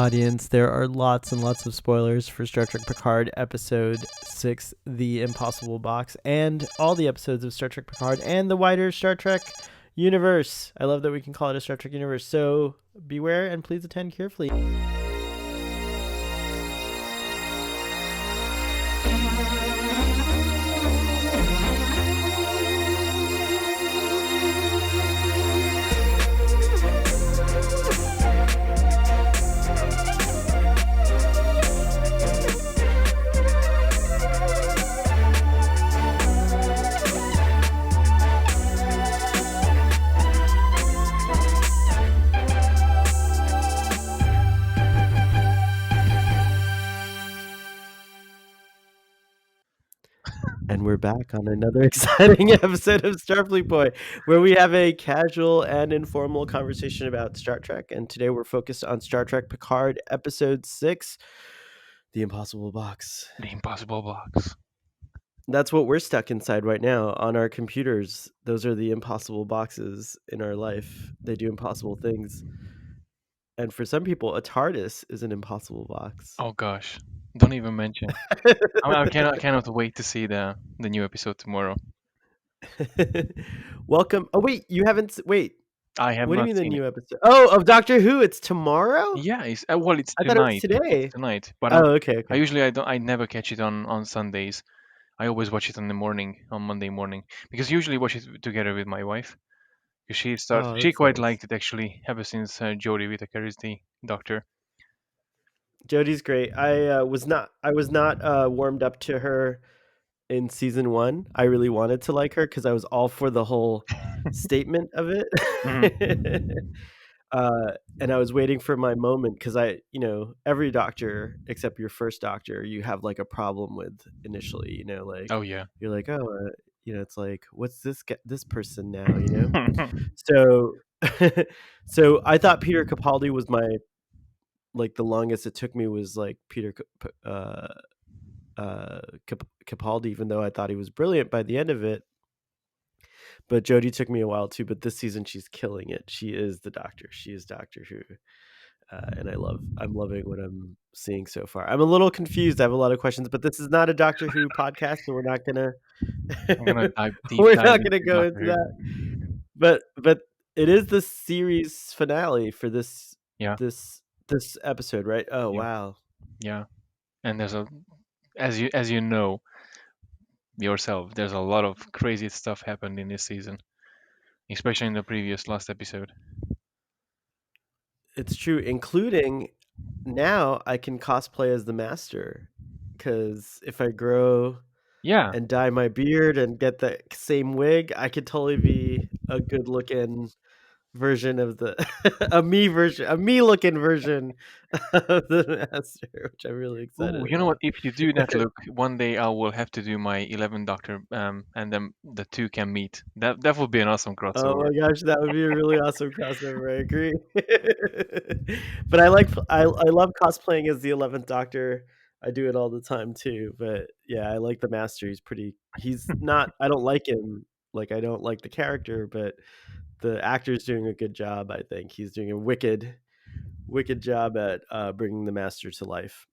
Audience, there are lots and lots of spoilers for Star Trek Picard Episode 6, The Impossible Box, and all the episodes of Star Trek Picard and the wider Star Trek universe. I love that we can call it a Star Trek universe, so beware and please attend carefully. And we're back on another exciting episode of Starfleet Boy, where we have a casual and informal conversation about Star Trek. And today we're focused on Star Trek Picard Episode 6, The Impossible Box. The Impossible Box. That's what we're stuck inside right now on our computers. Those are the impossible boxes in our life. They do impossible things. And for some people, a TARDIS is an impossible box. Oh gosh, don't even mention. I cannot wait to see the new episode tomorrow. Welcome. Oh wait, you haven't. Wait. I have What do not you mean the seen new it. episode? Oh, of Doctor Who. It's tomorrow. Yeah, it's I thought it was tonight. today. It's tonight, but Oh, okay. I never catch it on Sundays. I always watch it on Monday morning, because usually watch it together with my wife. Because Oh, she that's quite nice. liked it actually ever since Jodie Whittaker is the Doctor. Jodie's great. I was not warmed up to her in season 1. I really wanted to like her because I was all for the whole statement of it. And I was waiting for my moment because every Doctor except your first Doctor, you have like a problem with initially. Like Oh yeah. you're like, oh, it's like, what's this person now? So, so I thought Peter Capaldi was the longest it took me was like Peter Capaldi, even though I thought he was brilliant by the end of it. But Jodie took me a while too. But this season, she's killing it. She is the Doctor. She is Doctor Who, and I'm loving what I'm seeing so far. I'm a little confused. I have a lot of questions, but this is not a Doctor Who podcast, so we're not gonna I'm gonna deep we're dive not gonna into go Doctor into Who. that. But it is the series finale for this Yeah. this episode, right? Oh Yeah. wow. Yeah, and there's as you know yourself, there's a lot of crazy stuff happened in this season, especially in the previous last episode. It's true, including now I can cosplay as the Master, because if I grow Yeah. and dye my beard and get the same wig, I could totally be a good looking version of a me looking version of the Master, which I'm really excited Ooh, you know what? about. If you do that look, one day I will have to do my 11th Doctor, and then the two can meet. That would be an awesome Oh crossover. my gosh, that would be a really awesome crossover. I agree. But I love cosplaying as the 11th Doctor. I do it all the time too. But yeah, I like the Master. He's not. I don't like him. Like I don't like the character, but the actor's doing a good job. I think he's doing a wicked job at bringing the Master to life.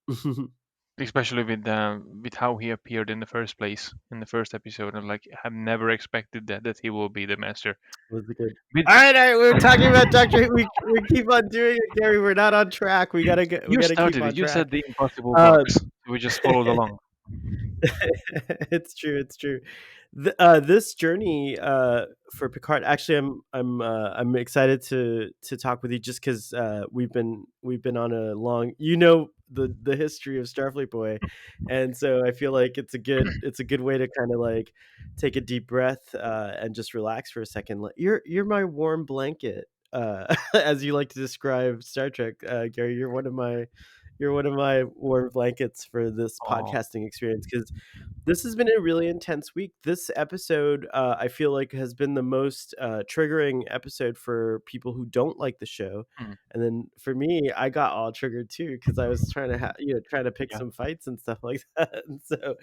Especially with how he appeared in the first place in the first episode, and like have never expected that he will be the Master. Was it good? With, All right, we're talking about Doctor Who. We keep on doing it, Gary. We're not on track. We gotta you keep started on it. You track. said the impossible Um, box. So we just followed along. It's true. It's true. This journey for Picard. Actually, I'm excited to talk with you just because we've been on a long. The history of Starfleet Boy, and so I feel like it's a good way to kind of like take a deep breath and just relax for a second. You're my warm blanket, as you like to describe Star Trek, Gary. You're one of my You're one of my warm blankets for this Oh, podcasting experience because this has been a really intense week. This episode, I feel like, has been the most triggering episode for people who don't like the show. mm, And then for me, I got all triggered too because I was trying to trying to pick yeah. some fights and stuff like that. And so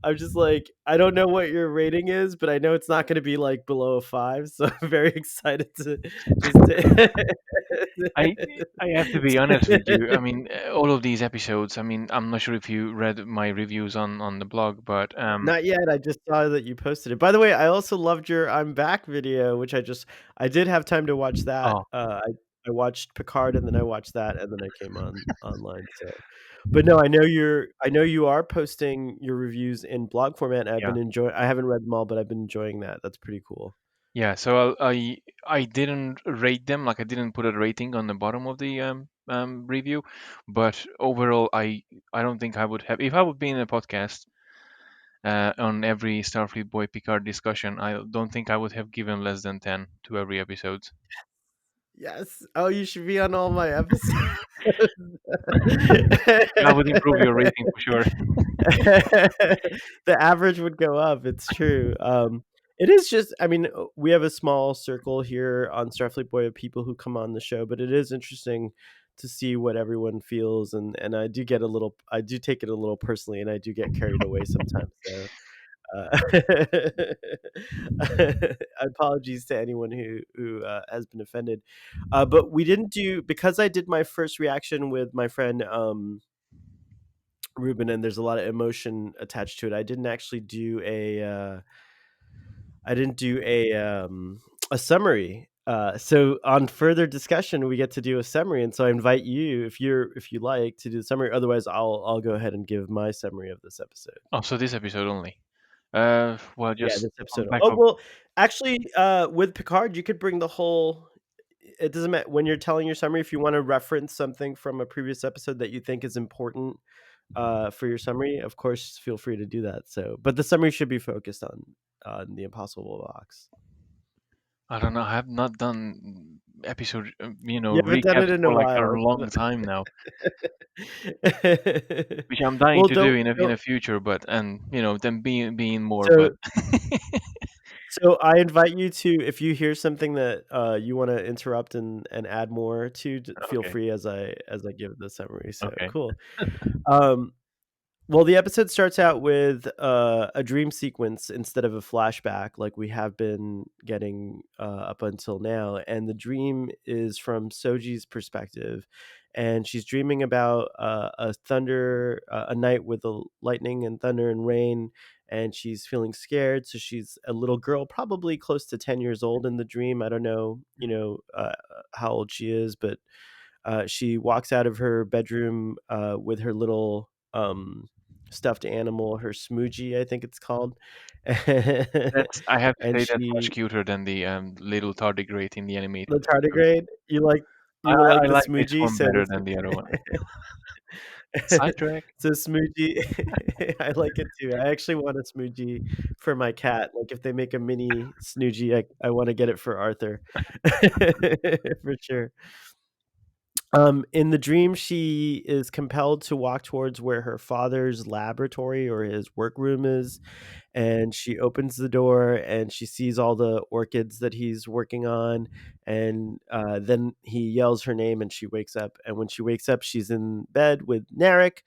I'm just like, I don't know what your rating is, but I know it's not going to be like below a 5. So I'm very excited to just I I have to be honest with you. I mean, all of these episodes. I mean, I'm not sure if you read my reviews on the blog, but Not yet, I just saw that you posted it. By the way, I also loved your "I'm back" video, which I did have time to watch that. oh I watched Picard, and then I watched that, and then I came online, so but no, I know you are posting your reviews in blog format, and I've yeah, been enjoying. I haven't read them all, but I've been enjoying that. That's pretty cool. yeah. So I didn't rate them, like I didn't put a rating on the bottom of the review, but overall I don't think I would have, if I would be in a podcast on every Starfleet Boy Picard discussion. I don't think I would have given less than 10 to every episode. Yes. Oh, you should be on all my episodes. That would improve your rating for sure. The average would go up, it's true. It is just I mean, we have a small circle here on Starfleet Boy of people who come on the show, but it is interesting to see what everyone feels, and I do take it a little personally, and I do get carried away sometimes, so, uh, apologies to anyone who has been offended. But we didn't do because I did my first reaction with my friend, Ruben, and there's a lot of emotion attached to it. I didn't do a summary. So on further discussion, we get to do a summary, and so I invite you if you like to do the summary. Otherwise, I'll go ahead and give my summary of this episode. Oh, so this episode only. Well, Yeah, just this on episode. the back Oh of. well, actually, with Picard, you could bring the whole. It doesn't matter when you're telling your summary. If you want to reference something from a previous episode that you think is important for your summary, of course, feel free to do that. So, but the summary should be focused on the Impossible Box. I don't know. I have not done episode, You haven't done recaps it in a for like a while. long time now, which I'm dying Well, to do in don't. the future. But and then being more. But So, so I invite you to if you hear something that you want to interrupt and add more to, feel okay, free as I give the summary. So okay. cool. Um, Well, the episode starts out with a dream sequence instead of a flashback, like we have been getting up until now. And the dream is from Soji's perspective, and she's dreaming about a night with the lightning and thunder and rain, and she's feeling scared. So she's a little girl, probably close to 10 years old in the dream. I don't know, how old she is, but she walks out of her bedroom with her little stuffed animal, her Smoogie, I think it's called. That's I have to And say that's much she cuter than the little tardigrade in the the animated episode. tardigrade, I, you like I the like this Smoogie, one so better this than the other one. Sidetrack. so Smoogie I like it too. I actually want a Smoogie for my cat. Like, if they make a mini Snoogie, I wanna get it for Arthur. For sure. In the dream, she is compelled to walk towards where her father's laboratory or his workroom is, and she opens the door and she sees all the orchids that he's working on, and then he yells her name and she wakes up. And when she wakes up, she's in bed with Narek,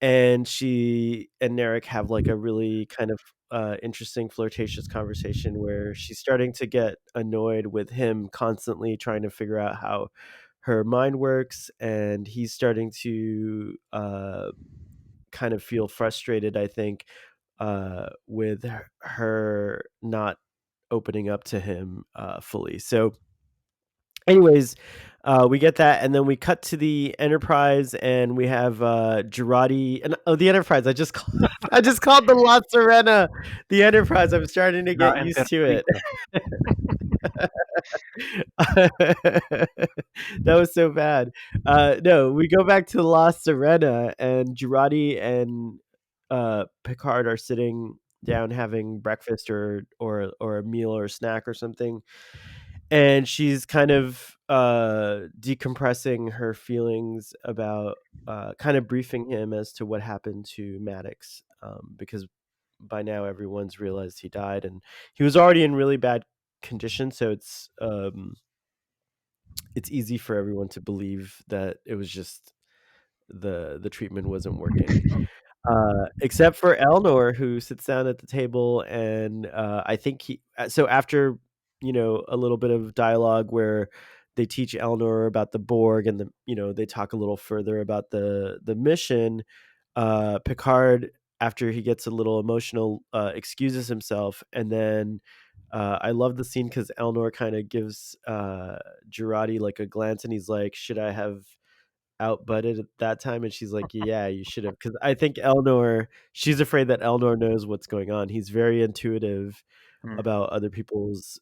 and she and Narek have like a really kind of interesting flirtatious conversation where she's starting to get annoyed with him constantly trying to figure out how her mind works, and he's starting to kind of feel frustrated, I think, with her not opening up to him fully. So anyways, we get that, and then we cut to the Enterprise, and we have Girardi, and the Enterprise. I just called the La Serena the Enterprise. I'm starting to La get used to it. Enterprise. That was so bad. No, we go back to La Serena, and Girardi and Picard are sitting down having breakfast or a meal or a snack or something, and she's kind of decompressing her feelings about kind of briefing him as to what happened to Maddox, because by now everyone's realized he died, and he was already in really bad condition. So it's easy for everyone to believe that it was just the treatment wasn't working. Except for Elnor, who sits down at the table, and I think so after a little bit of dialogue where they teach Elnor about the Borg, and they talk a little further about the mission. Picard, after he gets a little emotional, excuses himself, and then I love the scene because Elnor kind of gives Girardi like a glance, and he's like, "Should I have outbutted at that time?" And she's like, "Yeah, you should have." Because I think she's afraid that Elnor knows what's going on. He's very intuitive Mm. about other people's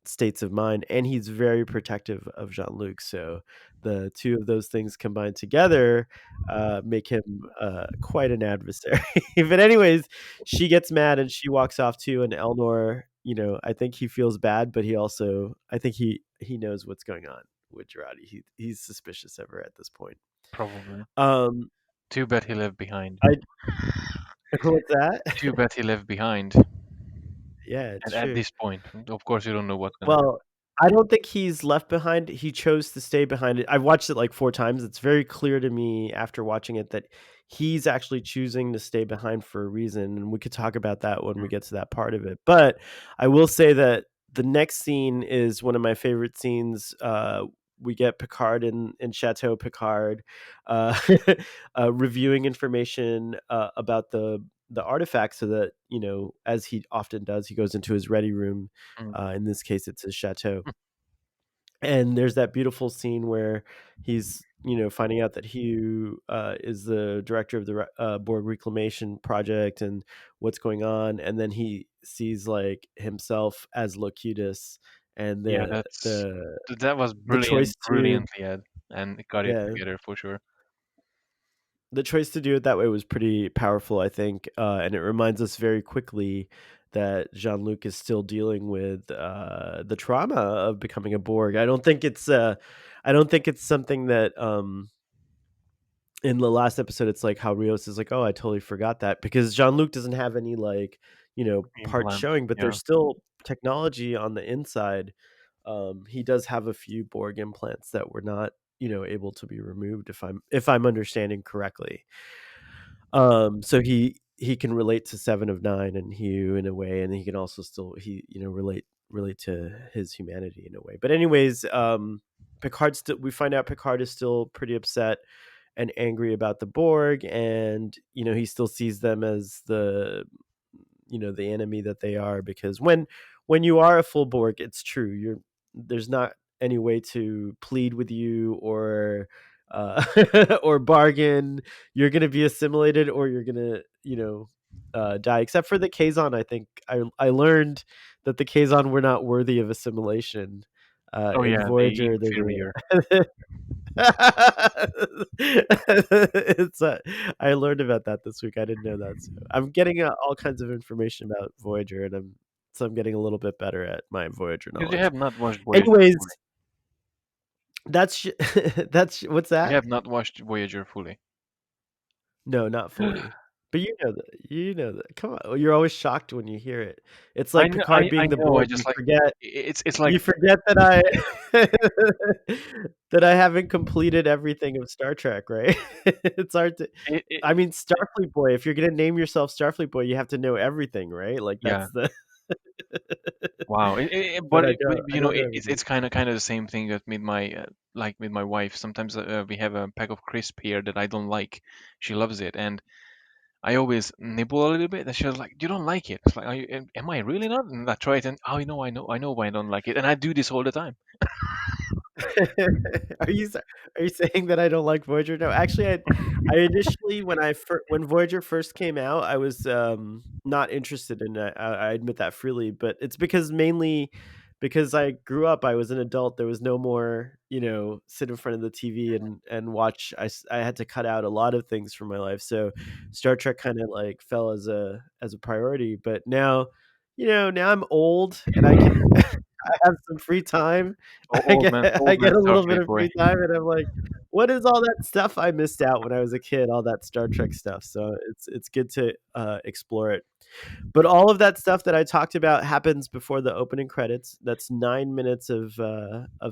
states of mind, and he's very protective of Jean Luc. So the two of those things combined together make him quite an adversary. But anyways, she gets mad and she walks off too. And Elnor, I think he feels bad, but I think he knows what's going on with Girardi. He's suspicious of her at this point. Probably. Um, Too bad he left behind. I what's that? Too bad he left behind. Yeah, And it's at true. this point, of course, you don't know what's gonna Well, I don't think he's left behind. He chose to stay behind it. I've watched it like 4 times. It's very clear to me after watching it that he's actually choosing to stay behind for a reason, and we could talk about that when we happen. get to that part of it. But I will say that the next scene is one of my favorite scenes. We get Picard in Chateau Picard, uh, reviewing information about the artifact, so that as he often does, he goes into his ready room. Mm. In this case, it's his chateau, and there's that beautiful scene where he's finding out that Hugh is the director of the Borg reclamation project and what's going on, and then he sees like himself as Locutus, and Yeah, that was the choice to brilliantly, Ed, and it got it yeah together for sure. the choice to do it that way was pretty powerful, I think, and it reminds us very quickly that Jean-Luc is still dealing with the trauma of becoming a Borg. I don't think it's something that in the last episode it's like how Rios is like, "Oh, I totally forgot that," because Jean-Luc doesn't have any like parts Implants, showing, but yeah. there's still technology on the inside. He does have a few Borg implants that were not able to be removed, if I'm understanding correctly. So he can relate to Seven of Nine and Hugh in a way, and he can also still relate to his humanity in a way. But anyways, we find out Picard is still pretty upset and angry about the Borg, and he still sees them as the enemy that they are, because when you are a full Borg, it's true, there's not any way to plead with you or uh or bargain. You're gonna be assimilated, or you're gonna die, except for the Kazon. I think I learned that the Kazon were not worthy of assimilation. Oh In yeah, the Voyager they inferior. were. It's I learned about that this week. I didn't know that. So I'm getting all kinds of information about Voyager, and I'm getting a little bit better at my Voyager Because you knowledge. have not watched Voyager Anyways, fully. that's that's what's You that? have not watched Voyager fully. No, not fully. But you know that. Come on, you're always shocked when you hear it. It's I like know, Picard I being the know. I Borg. just like it's like You forget that I that I haven't completed everything of Star Trek, right? It's hard to. it I mean, Starfleet Boy. If you're gonna name yourself Starfleet Boy, you have to know everything, right? Like yeah. that's the. Wow. But But I you know, don't know it's everything. kind of the same thing that with my like with my wife. Sometimes we have a pack of crisp here that I don't like. She loves it, and I always nibble a little bit, and she's like, "You don't like it?" It's like, am I really not?" And I try it, and oh, I know why I don't like it, and I do this all the time. Are you are you saying that I don't like Voyager? No, actually, I initially when Voyager first came out, I was not interested in it. I admit that freely, but it's mainly because I grew up. I was an adult. There was no more, sit in front of the TV and watch. I had to cut out a lot of things from my life, so Star Trek kind of like fell as a priority. But now, now I'm old and I can. I have some free time. I Old get man, I old man get a little bit Starfleet of boy. free time, and I'm like, "What is all that stuff I missed out when I was a kid? All that Star Trek stuff." So it's good to explore it. But all of that stuff that I talked about happens before the opening credits. That's 9 minutes of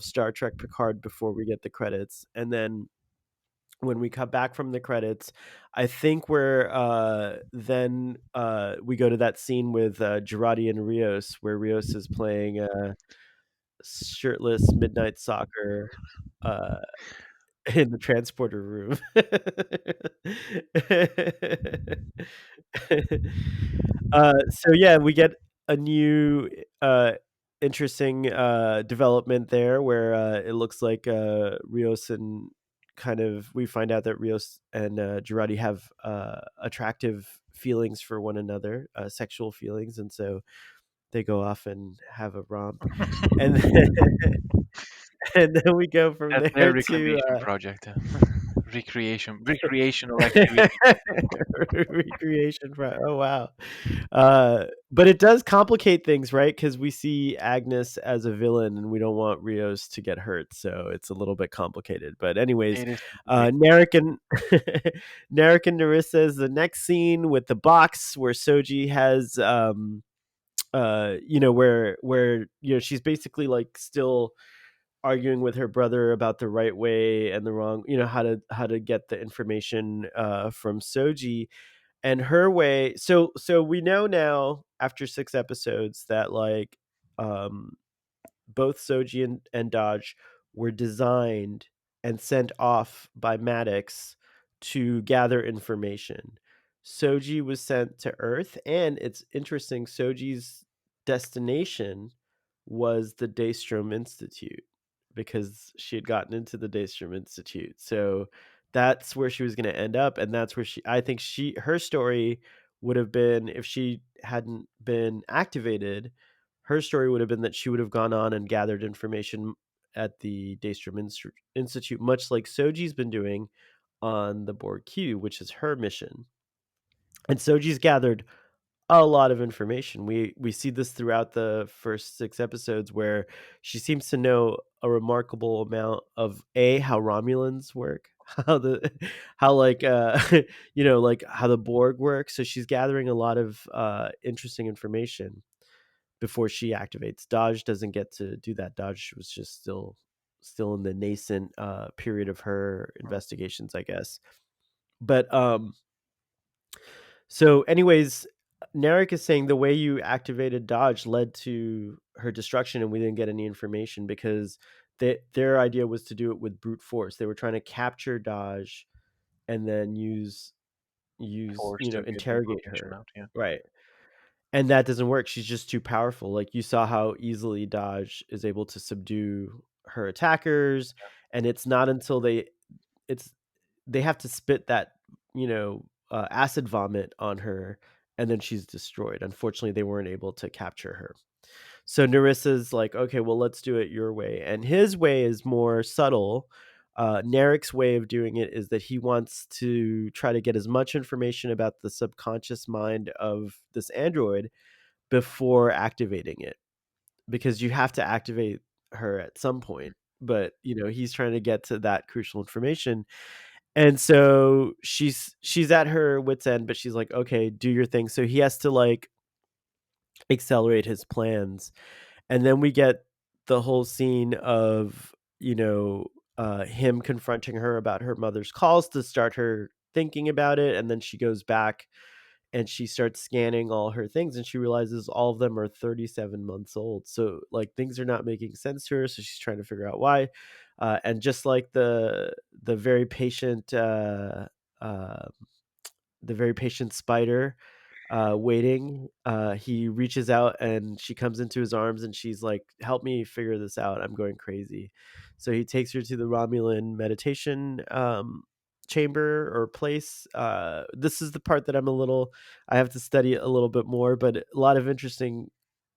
Star Trek Picard before we get the credits, and then when we come back from the credits, I think we're then we go to that scene with Girardi and Rios, where Rios is playing shirtless midnight soccer uh, in the transporter room. So yeah, we get a new uh, interesting development there, where it looks like Rios and kind of we find out that Rios and Girardi have attractive feelings for one another, sexual feelings, and so they go off and have a romp, and then, and then we go from That's their there to reclamation project. Recreational activity. recreation. Oh wow. But it does complicate things, right? Because we see Agnes as a villain, and we don't want Rios to get hurt, so it's a little bit complicated. But anyways, It is complicated. Narek and Narek and Narissa is the next scene with the box where Soji has, where she's basically like still arguing with her brother about the right way and the wrong, how to get the information from Soji, and her way. So we know now after 6 episodes that like um both Soji and Dodge were designed and sent off by Maddox to gather information. Soji was sent to Earth, and it's interesting, Soji's destination was the Daystrom Institute because she had gotten into the Daystrom Institute. So that's where she was going to end up, and that's where I think her story would have been, if she hadn't been activated, her story would have been that she would have gone on and gathered information at the Daystrom Institute, much like Soji's been doing on the Borg Q, which is her mission. And Soji's gathered a lot of information. We see this throughout the first 6 episodes, where she seems to know a remarkable amount of how Romulans work, how the how like like how the Borg works. So she's gathering a lot of interesting information before she activates. Dodge doesn't get to do that. Dodge was just still in the nascent period of her investigations, I guess. But so anyways, Narek is saying the way you activated Dodge led to her destruction, and we didn't get any information because their idea was to do it with brute force. They were trying to capture Dodge and then use Forced to get the interrogate information her, out. Yeah. right? And that doesn't work. She's just too powerful. Like, you saw how easily Dodge is able to subdue her attackers, and it's not until it's they have to spit that, acid vomit on her, and then she's destroyed. Unfortunately, they weren't able to capture her. So Narissa's like, okay, well, let's do it your way. And his way is more subtle. Narek's way of doing it is that he wants to try to get as much information about the subconscious mind of this android before activating it, because you have to activate her at some point. But he's trying to get to that crucial information, and so she's at her wit's end, but she's like, okay, do your thing. So he has to like accelerate his plans, and then we get the whole scene of him confronting her about her mother's calls to start her thinking about it, and then she goes back and she starts scanning all her things, and she realizes all of them are 37 months old. So like things are not making sense to her, so she's trying to figure out why. And just like the very patient uh, the very patient spider waiting, he reaches out and she comes into his arms, and she's like, help me figure this out, I'm going crazy. So he takes her to the Romulan meditation chamber or place. This is the part that I have to study a little bit more, but a lot of interesting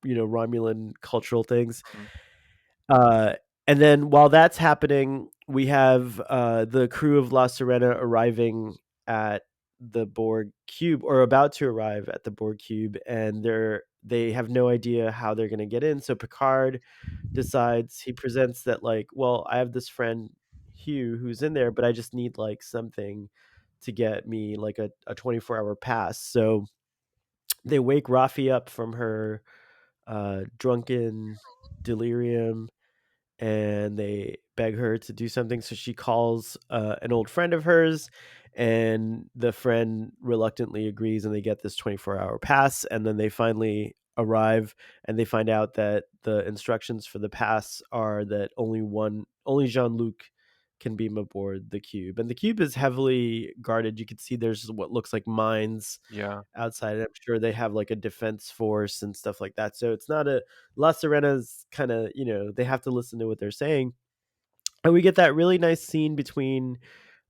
Romulan cultural things. Mhm. uh, and then while that's happening, we have the crew of La Serena arriving at the Borg cube, or about to arrive at the Borg cube, and they have no idea how they're going to get in. So Picard decides, he presents that, like, well, I have this friend Hugh who's in there, but I just need like something to get me like a 24-hour pass. So they wake Rafi up from her drunken delirium, and they beg her to do something. So she calls an old friend of hers, and the friend reluctantly agrees, and they get this 24-hour pass. And then they finally arrive, and they find out that the instructions for the pass are that only Jean Luc can beam aboard the cube, and the cube is heavily guarded. You can see there's what looks like mines Yeah. outside. I'm sure they have like a defense force and stuff like that. So it's not a La Serena's kind of, they have to listen to what they're saying. And we get that really nice scene between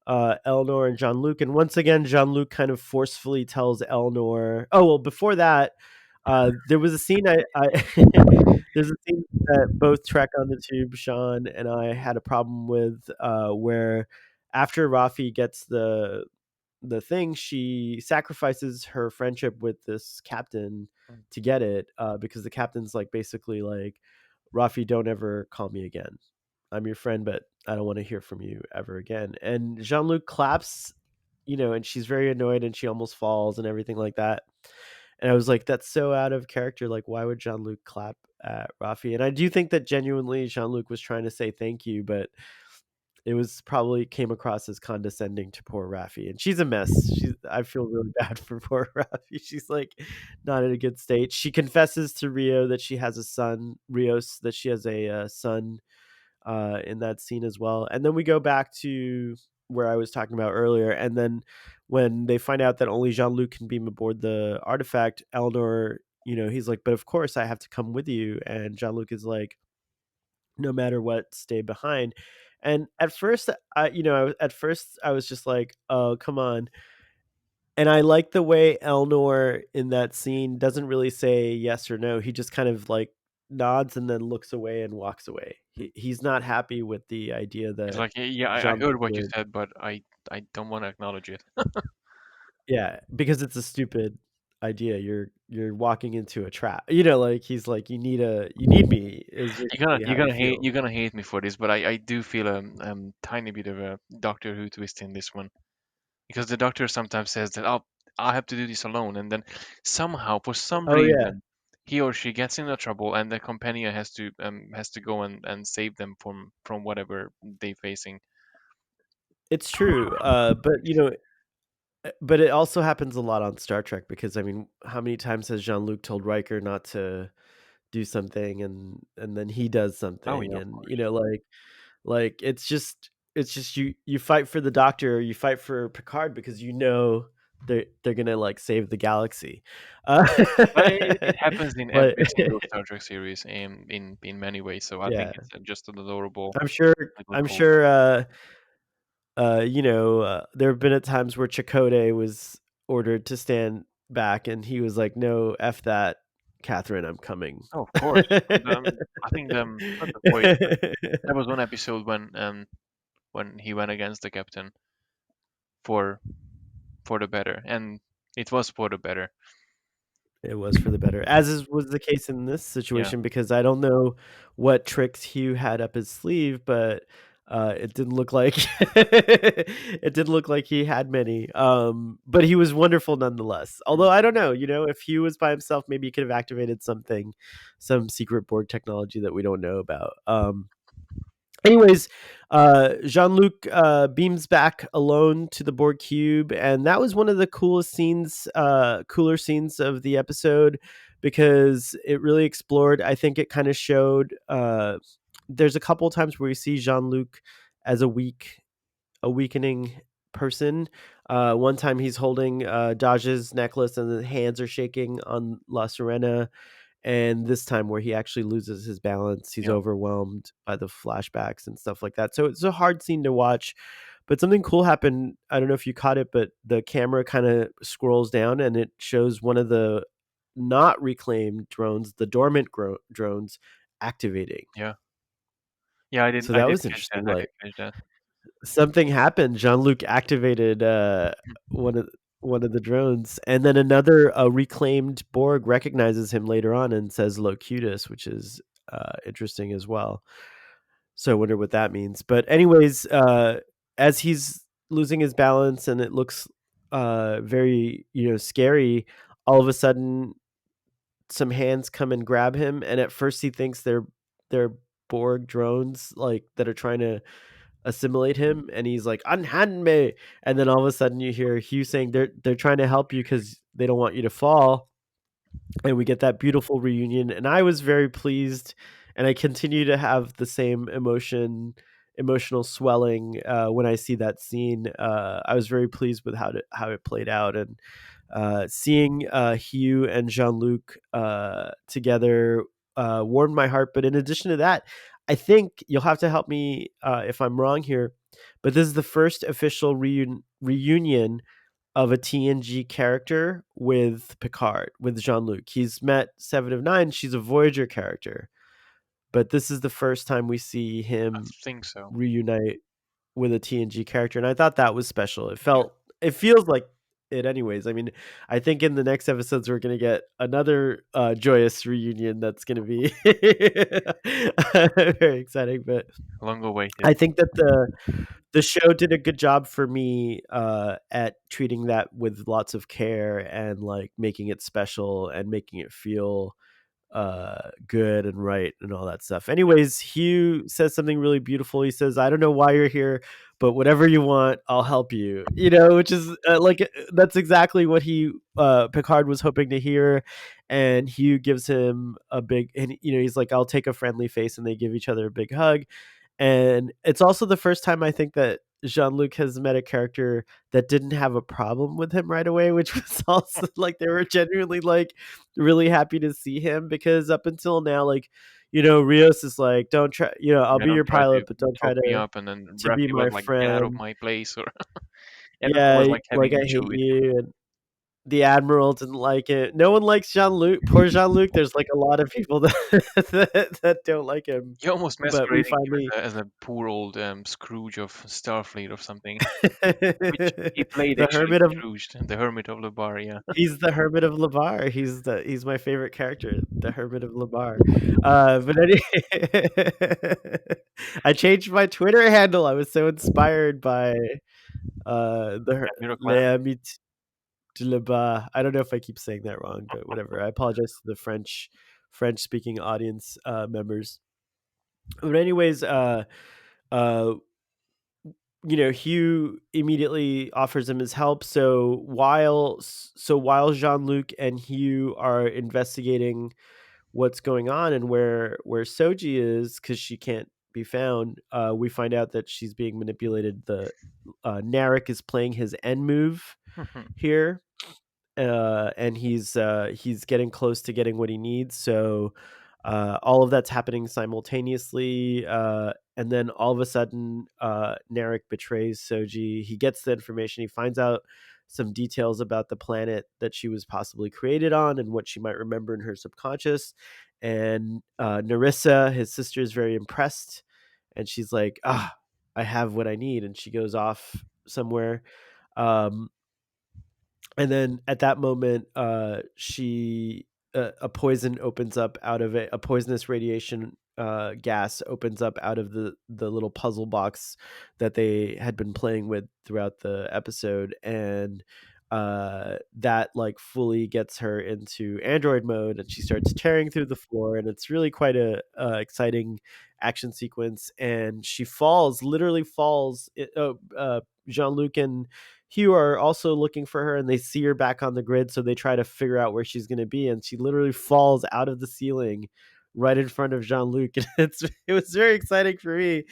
Eleanor and Jean Luc. And once again, Jean Luc kind of forcefully tells Eleanor, oh, well, before that, there was a scene I there's a scene that both Trek on the Tube, Sean and I had a problem with, where after Rafi gets the thing, she sacrifices her friendship with this captain Mm. to get it, because the captain's like basically like, Rafi, don't ever call me again. I'm your friend, but I don't want to hear from you ever again. And Jean Luc claps, and she's very annoyed, and she almost falls and everything like that. And I was like, that's so out of character. Like, why would Jean Luc clap at Rafi? And I do think that genuinely Jean Luc was trying to say thank you, but it was probably came across as condescending to poor Raffi, and she's a mess. I feel really bad for poor Raffi. She's like not in a good state. She confesses to Rio that she has a son, Rios, that she has a son in that scene as well. And then we go back to where I was talking about earlier, and then when they find out that only Jean Luc can beam aboard the artifact, Eleanor, he's like, but of course I have to come with you, and Jean Luc is like, no matter what, stay behind. And at first, I was just like, oh, come on. And I like the way Elnor in that scene doesn't really say yes or no. He just kind of like nods and then looks away and walks away. He's not happy with the idea It's that like, yeah, I Jean-Luc heard what you would, said, but I don't want to acknowledge it. yeah, because it's a stupid idea. You're walking into a trap. Like he's like, you need me is basically how you feel. You're gonna hate me for this, but I do feel a tiny bit of a Doctor Who twist in this one, because the Doctor sometimes says that, oh, I have to do this alone, and then somehow, for some Oh yeah. reason, he or she gets into trouble, and the companion has to go and save them from whatever they're facing. It's true. But it also happens a lot on Star Trek, because I mean, how many times has Jean-Luc told Riker not to do something, and then he does Oh something, yeah, of and course. like it's just you fight for the Doctor, or you fight for Picard, because they're gonna like save the galaxy. Uh, But it happens in but every single Star Trek series in many ways, so I think yeah, it's just an adorable I'm sure little I'm quote. sure there have been at times where Chakotay was ordered to stand back, and he was like, "No, f that, Catherine, I'm coming." Oh, of course. I think not the voice, but there was one episode when he went against the captain for for the better, and it was for the better. It was for the better, as was the case in this Yeah. situation, because I don't know what tricks Hugh had up his sleeve, but it didn't look like it didn't look like he had many. But he was wonderful nonetheless. Mm. Although I don't know, if Hugh was by himself, maybe he could have activated some secret board technology that we don't know about. Anyways, Jean-Luc beams back alone to the Borg cube, and that was one of the cooler scenes of the episode, because it really explored. I think it kind of showed. There's a couple of times where we see Jean-Luc as a weakening person. One time he's holding Daj's necklace, and the hands are shaking on La Serena, and this time where he actually loses his balance, he's Yeah. overwhelmed by the flashbacks and stuff like that. So it's a hard scene to watch, but something cool happened. I don't know if you caught it, but the camera kind of scrolls down, and it shows one of the not reclaimed drones, the dormant drones, activating. Yeah. Yeah, So I that did was catch that. interesting. I did Like, catch that. something happened. Jean Luc activated one of. one of the drones, and then another reclaimed Borg recognizes him later on and says "Locutus," which is interesting as well. So I wonder what that means. But anyways, as he's losing his balance and it looks very scary, all of a sudden some hands come and grab him, and at first he thinks they're Borg drones like that are trying to assimilate him, and he's like, "Unhand me!" And then all of a sudden you hear Hugh saying they're trying to help you because they don't want you to fall, and we get that beautiful reunion. And I was very pleased, and I continue to have the same emotional swelling when I see that scene. I was very pleased with how it played out, and seeing Hugh and Jean Luc together warmed my heart. But in addition to that, I think you'll have to help me if I'm wrong here, but this is the first official reunion of a TNG character with Picard, with Jean Luc. He's met Seven of Nine. She's a Voyager character, but this is the first time we see I him think so. reunite with a TNG character, and I thought that was special. Yeah. It feels like it anyways. I mean, I think in the next episodes we're gonna get another joyous reunion that's gonna be very exciting. But Long awaited. I think that the show did a good job for me at treating that with lots of care and like making it special and making it feel good and right and all that stuff. Anyways, Hugh says something really beautiful. He says, "I don't know why you're here, but whatever you want, I'll help you." Which is that's exactly what he Picard was hoping to hear. And Hugh gives him a big, and he's like, "I'll take a friendly face," and they give each other a big hug. And it's also the first time I think that Jean-Luc has met a character that didn't have a problem with him right away, which was also like they were genuinely like really happy to see him, because up until now, like, Rios is like, "Don't try, I'll Yeah, be don't your try to pilot, but don't try talk me to up, and then be Raffi was my like, "Get out of friend. my place," or everyone Yeah, was like like having I issue hate with him. you." And the Admiral didn't like it. No one likes Jean-Luc. Poor Jean-Luc. There's like a lot of people that that don't like him. You're almost But we masquerading him finally as a poor old Scrooge of Starfleet or something, which he played the actually hermit of Scrooge, the Hermit of the Bar. Yeah, he's the Hermit of Labar. He's my favorite character, the Hermit of Labar. But I changed my Twitter handle. I was so inspired by Admiral Clam. Le Mythe de Labar. I don't know if I keep saying that wrong, but whatever. I apologize to the French speaking audience members. But anyways, uh, Hugh immediately offers him his help. So while Jean Luc and Hugh are investigating what's going on and where Soji is, because she can't be found, we find out that she's being manipulated. The Narek is playing his end move here, and he's getting close to getting what he needs. So all of that's happening simultaneously, and then all of a sudden, Narek betrays Soji. He gets the information. He finds out some details about the planet that she was possibly created on and what she might remember in her subconscious. And Narissa, his sister, is very impressed, and she's like, "Ah, I have what I need," and she goes off somewhere. Um, and then at that moment, she a poison opens up out of it. A poisonous radiation gas opens up out of the little puzzle box that they had been playing with throughout the episode, and that like fully gets her into android mode, and she starts tearing through the floor, and it's really quite a exciting action sequence. And she falls, literally falls. Jean-Luc and Hugh are also looking for her, and they see her back on the grid, so they try to figure out where she's going to be, and she literally falls out of the ceiling right in front of Jean-Luc. And it was very exciting for me.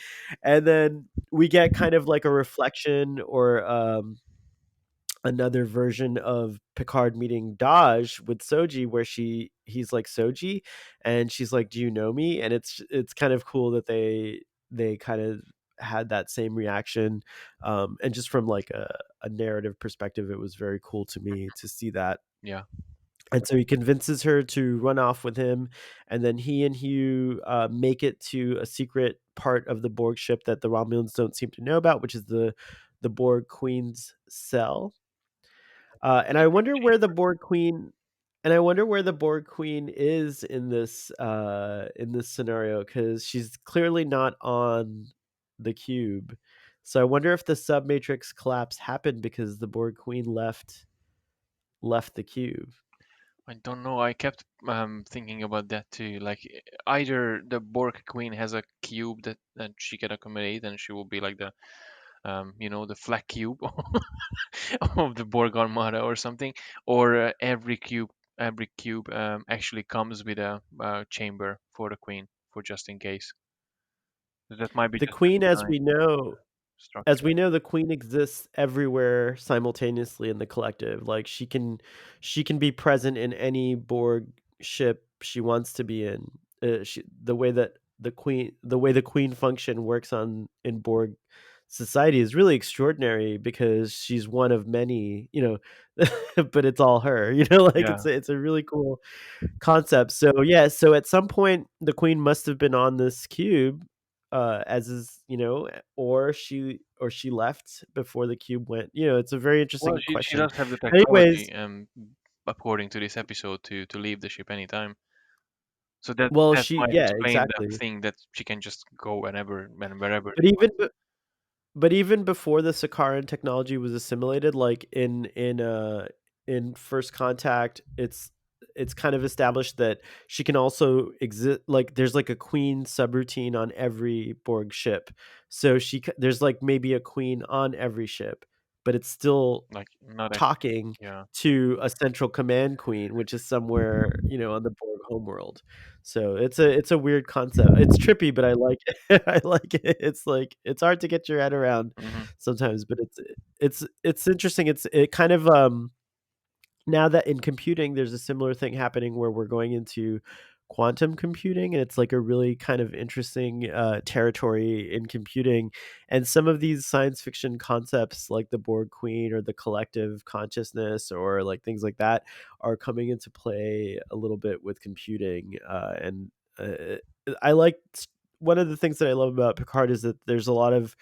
And then we get kind of like a reflection, or another version of Picard meeting Daj with Soji, where he's like, "Soji," and she's like, "Do you know me?" And it's kind of cool that they kind of had that same reaction, and just from like a narrative perspective, it was very cool to me to see that. Yeah, And so he convinces her to run off with him, and then he and Hugh make it to a secret part of the Borg ship that the Romulans don't seem to know about, which is the Borg Queen's cell. And I wonder where the Borg Queen and I wonder where the Borg Queen is in this scenario, because she's clearly not on the cube. So I wonder if the submatrix collapse happened because the Borg Queen left the cube. I don't know. I kept thinking about that too. Like either the Borg Queen has a cube that she can accommodate, and she will be like the the flat cube of the Borg Armada or something, or every cube actually comes with a chamber for the Queen for just in case. That might be The just a Queen, design as structure. we know, the Queen exists everywhere simultaneously in the collective. Like she can be present in any Borg ship she wants to be in. The way that the way the Queen function works on in Borg society is really extraordinary because she's one of many, but it's all her. Like Yeah. it's a really cool concept. So yeah, so at some point the queen must have been on this cube, as is, or she left before the cube went. It's a very Well, interesting she question. does have the Anyways, technology, according to this episode, to leave the ship anytime. So that well, that she might yeah, explain the exactly. thing that she can just go whenever and wherever But she even wants. But even before the Sakaran technology was assimilated, like in First Contact, it's kind of established that she can also exist. Like there's like a queen subroutine on every Borg ship, so there's like maybe a queen on every ship, but it's still Like not actually. talking Yeah. to a central command queen, which is somewhere, on the Borg homeworld. So it's a weird concept. It's trippy, but I like it. I like it. It's like it's hard to get your head around Hmm. sometimes, but it's interesting. It kind of now that in computing there's a similar thing happening where we're going into quantum computing, and it's like a really kind of interesting territory in computing, and some of these science fiction concepts like the Borg Queen or the collective consciousness or like things like that are coming into play a little bit with computing, and I like one of the things that I love about Picard is that there's a lot of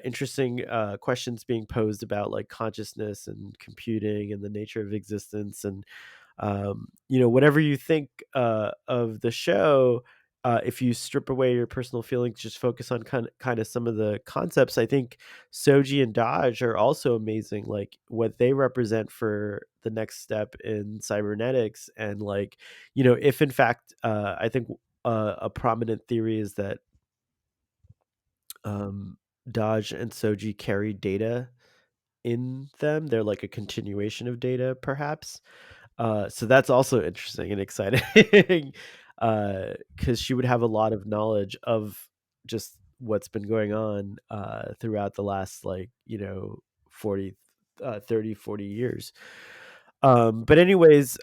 interesting questions being posed about like consciousness and computing and the nature of existence, and whatever you think of the show, if you strip away your personal feelings, just focus on kind of some of the concepts. I think Soji and Dodge are also amazing, like what they represent for the next step in cybernetics, and like if in fact I think a prominent theory is that um, Dodge and Soji carry data in them. They're like a continuation of data, perhaps. So that's also interesting and exciting, because she would have a lot of knowledge of just what's been going on throughout the last 40, 30, 40 years. But anyways,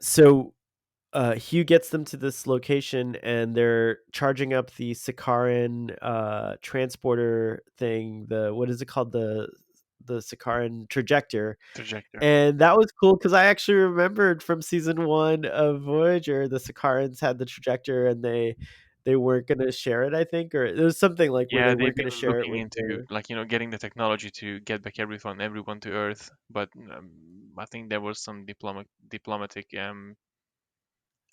so Hugh gets them to this location, and they're charging up the Sakaran transporter thing. The what is it called? The Sakaran trajector, Trajector. and that was cool because I actually remembered from season one of Voyager, the Sakarans had the trajector, and they weren't going to share it. I think, or it was something like where Yeah, they they've weren't going to been share it looking with into their like getting the technology to get back everyone to Earth, but I think there was some diplomatic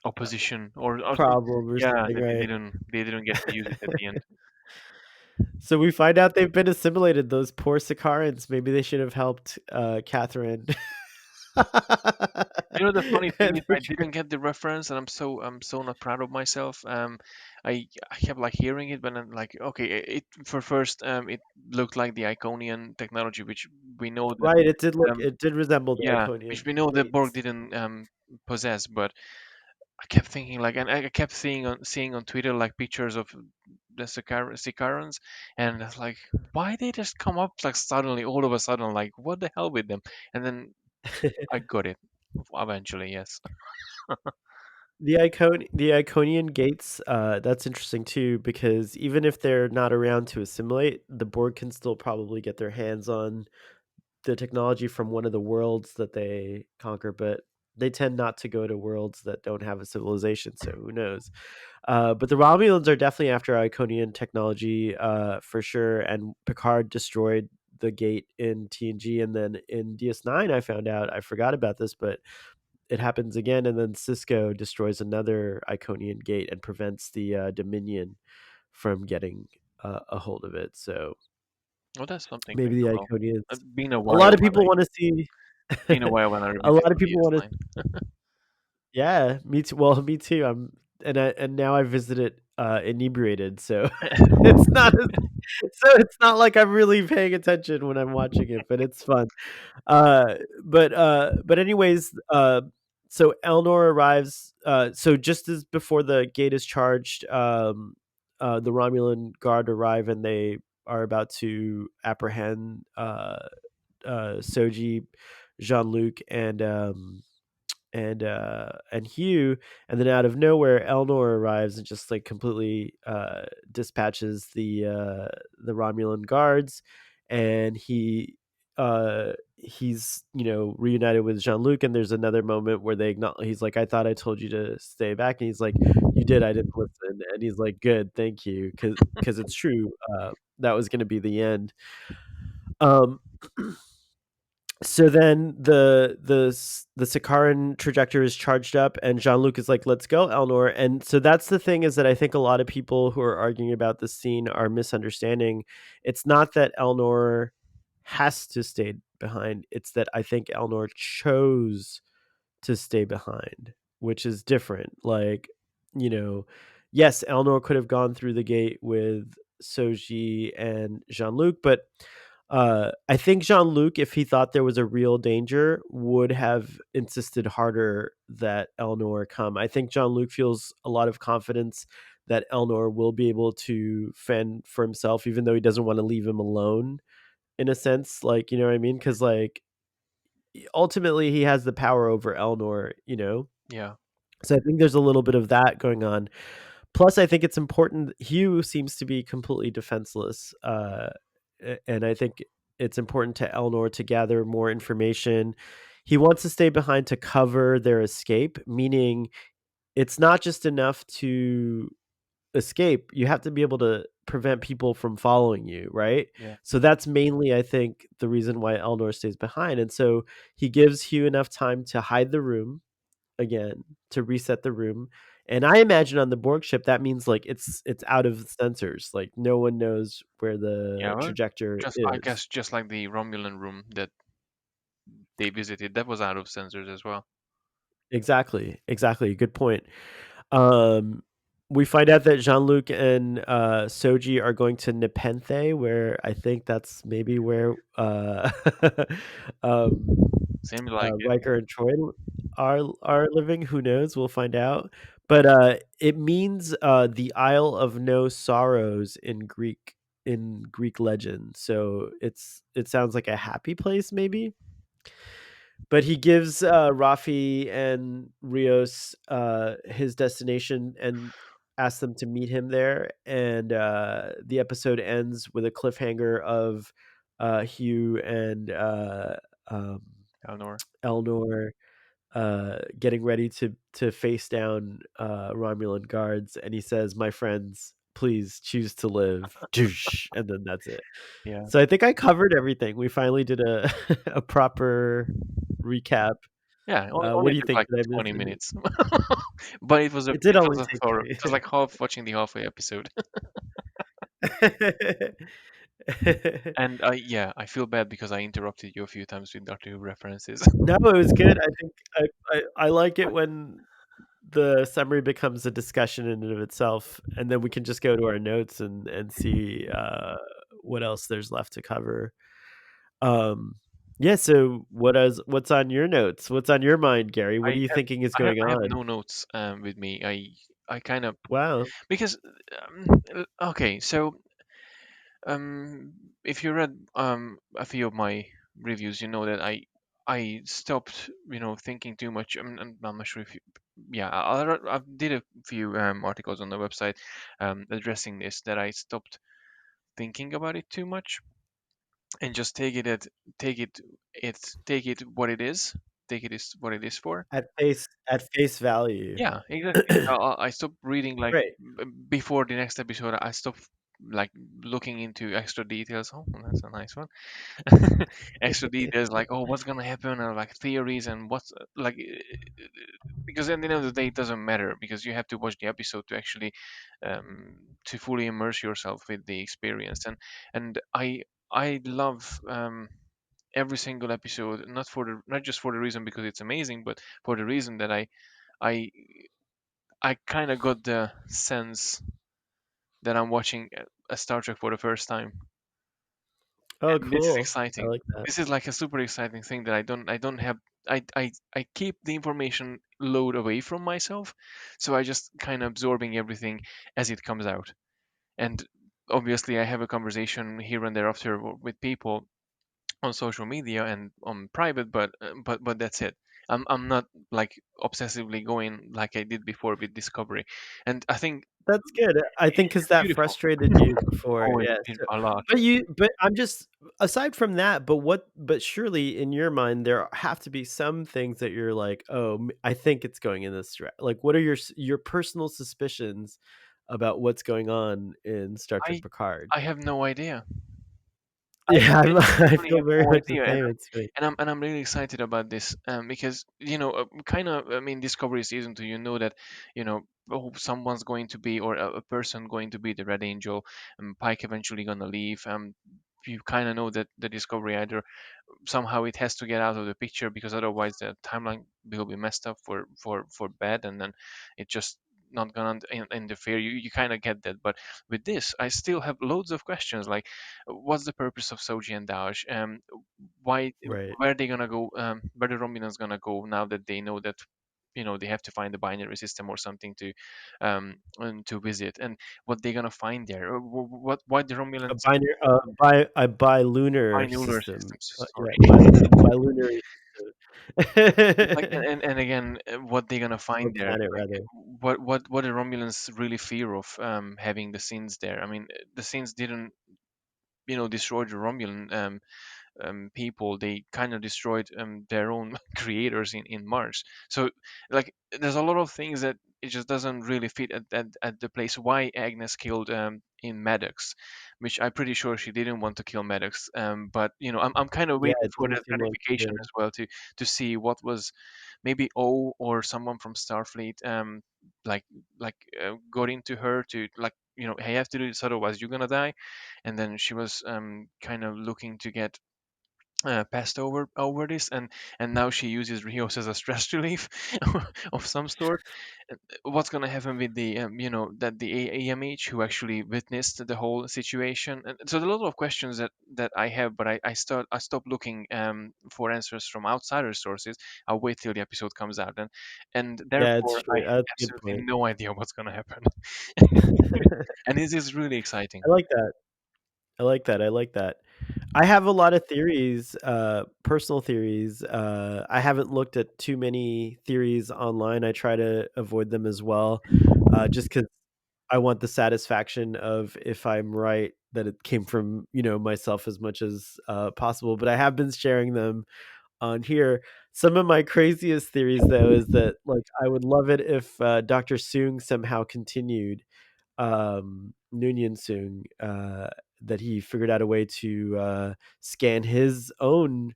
opposition or some, problem or yeah, something, that they right? didn't get to use it at the end. So we find out they've been assimilated. Those poor Sakarans. Maybe they should have helped Catherine. The funny thing And is I didn't get the reference, and I'm so not proud of myself. I kept like hearing it, but then like okay, for first it looked like the Iconian technology, which we know that right, um it did resemble the yeah, which Iconian we know that Borg traits. didn't possess, but I kept thinking like, and I kept seeing on Twitter like pictures of the Sicarans, and it's like, why they just come up like suddenly, all of a sudden, like what the hell with them? And then I got it eventually. Yes. The Iconian gates, that's interesting too, because even if they're not around to assimilate, the Borg can still probably get their hands on the technology from one of the worlds that they conquer, but they tend not to go to worlds that don't have a civilization, so who knows? But the Romulans are definitely after Iconian technology, for sure, and Picard destroyed the gate in TNG, and then in DS9 I found out, I forgot about this, but it happens again, and then Cisco destroys another Iconian gate and prevents the Dominion from getting a hold of it. So Oh, that's something maybe as the well. Iconians. Been a A lot while of people want to see. been a while when I A lot of revisited people want to. DS9. Yeah, me too. Well, me too. And now I visit it inebriated, so it's not as, so it's not like I'm really paying attention when I'm watching it, but it's fun. But anyways, so Elnor arrives. So just as before the gate is charged, the Romulan guard arrive, and they are about to apprehend Soji, Jean Luc, and Hugh, and then out of nowhere, Elnor arrives and just like completely dispatches the Romulan guards, and he's reunited with Jean Luc, and there's another moment where they acknowledge, he's like, I thought I told you to stay back, and he's like, you did, I didn't listen, and he's like, good, thank you, because it's true, that was going to be the end. Um, so then the Sakaran trajector is charged up, and Jean Luc is like, "Let's go, Elnor." And so that's the thing, is that I think a lot of people who are arguing about this scene are misunderstanding. It's not that Elnor has to stay behind; it's that I think Elnor chose to stay behind, which is different. Like, you know, yes, Elnor could have gone through the gate with Soji and Jean Luc, but I think Jean Luc, if he thought there was a real danger, would have insisted harder that Elnor come. I think Jean Luc feels a lot of confidence that Elnor will be able to fend for himself, even though he doesn't want to leave him alone. In a sense, like, you know what I mean? Because like ultimately he has the power over Elnor. Yeah, So I think there's a little bit of that going on. Plus, I think it's important. Hugh seems to be completely defenseless, and I think it's important to Elnor to gather more information. He wants to stay behind to cover their escape, meaning it's not just enough to escape. You have to be able to prevent people from following you, right? yeah. So that's mainly, I think, the reason why Elnor stays behind. And so he gives Hugh enough time to hide the room again, to reset the room. And I imagine on the Borg ship that means like it's out of sensors. Like no one knows where Yeah, the well, trajector just I is. guess just like the Romulan room that they visited, that was out of sensors as well. Exactly. Exactly. Good point. Um we find out that Jean-Luc and Soji are going to Nepenthe, where I think that's maybe where um Seems like it. Riker and Troy are living. Who knows? We'll find out. But it means the Isle of No Sorrows in Greek legend. So it sounds like a happy place, maybe. But he gives Rafi and Rios his destination and asks them to meet him there. And the episode ends with a cliffhanger of Hugh and um, Eleanor. Elnor getting ready to face down Romulan guards, and he says, "My friends, please choose to live." Doosh, and then that's it. Yeah. So I think I covered everything. We finally did a a proper recap. Yeah, What only do you took think? like Did I miss 20 any? minutes. But it was It did only a take thorough. It was 20. like half watching the halfway episode. And yeah, I feel bad because I interrupted you a few times with Doctor Who references. No, it was good. I think I like it when the summary becomes a discussion in and of itself, and then we can just go to our notes and see what else there's left to cover. Um, yeah. So what's on your notes? What's on your mind, Gary? What are you thinking is going I have on? no notes with me. I kind of Wow. because okay, so um if you read a few of my reviews, you know that I stopped thinking too much. I'm not sure if you yeah I did a few articles on the website addressing this, that I stopped thinking about it too much and just take it take it what it is, take it is what it is for. At face value. Yeah, exactly. I stopped reading like Right. before the next episode. I stopped. like looking into extra details. Oh, that's a nice one. Extra details like, oh, what's gonna happen, or like theories and what's like, because at the end of the day, it doesn't matter because you have to watch the episode to actually to fully immerse yourself with the experience. And I love every single episode, not just for the reason because it's amazing, but for the reason that I I kind of got the sense that I'm watching a Star Trek for the first time, Oh, and this is cool. I exciting. like that. This is like a super exciting thing that I don't have. I keep the information load away from myself, so I just kind of absorbing everything as it comes out. And obviously, I have a conversation here and there after with people on social media and on private, but that's it. I'm not like obsessively going like I did before with Discovery, and I think That's good. I think because it's that beautiful. frustrated you before, Oh, yeah, it so a lot. but I'm just aside from that, but surely in your mind, there have to be some things that you're like, "Oh, I think it's going in this like, what are your personal suspicions about what's going on in Star Trek I Picard? I have no idea. I Yeah, I genuinely feel have very no much the idea, same, it's funny. and I'm really excited about this because kind of, I mean, Discovery season 2, you know that, you know, oh, someone's going to be, or a person going to be the Red Angel, and Pike eventually gonna leave. You kind of know that the Discovery either somehow it has to get out of the picture because otherwise the timeline will be messed up for bad, and then it just not gonna interfere. You kind of get that, but with this I still have loads of questions like, what's the purpose of Soji and Dash? Why, Right. where are they gonna go, where the Romulans gonna go now that they know that, they have to find the binary system or something to and to visit, and what they're gonna find there, what why the Romulans A bilunar binular system. systems, Yeah, sorry. bilunar Like, system. and again, what they're gonna Or find there, planet, like rather. what the Romulans really fear of having the scenes there. I mean, the scenes didn't, destroy the Romulan people. They kind of destroyed their own creators in Mars. So, like, there's a lot of things that it just doesn't really fit at the place. Why Agnes killed in Maddox, which I'm pretty sure she didn't want to kill Maddox. But I'm kind of Yeah, waiting it for didn't that seem like she clarification did. as well to see what was maybe O or someone from Starfleet like got into her to, like, hey, you have to do this otherwise you're gonna die. And then she was kind of looking to get passed over this, and now she uses Rios as a stress relief of some sort. What's going to happen with the that the AMH who actually witnessed the whole situation? And so there are a lot of questions that I have, but I stopped looking for answers from outsider sources. I'll wait till the episode comes out, and Yeah, it's therefore I true. have That's a good absolutely point. no idea what's going to happen. And this is really exciting. I like that. I like that. I like that. I have a lot of theories, personal theories. I haven't looked at too many theories online. I try to avoid them as well, just because I want the satisfaction of if I'm right that it came from myself as much as possible. But I have been sharing them on here. Some of my craziest theories, though, is that like I would love it if Dr. Soong somehow continued Noonien Soong, that he figured out a way to scan his own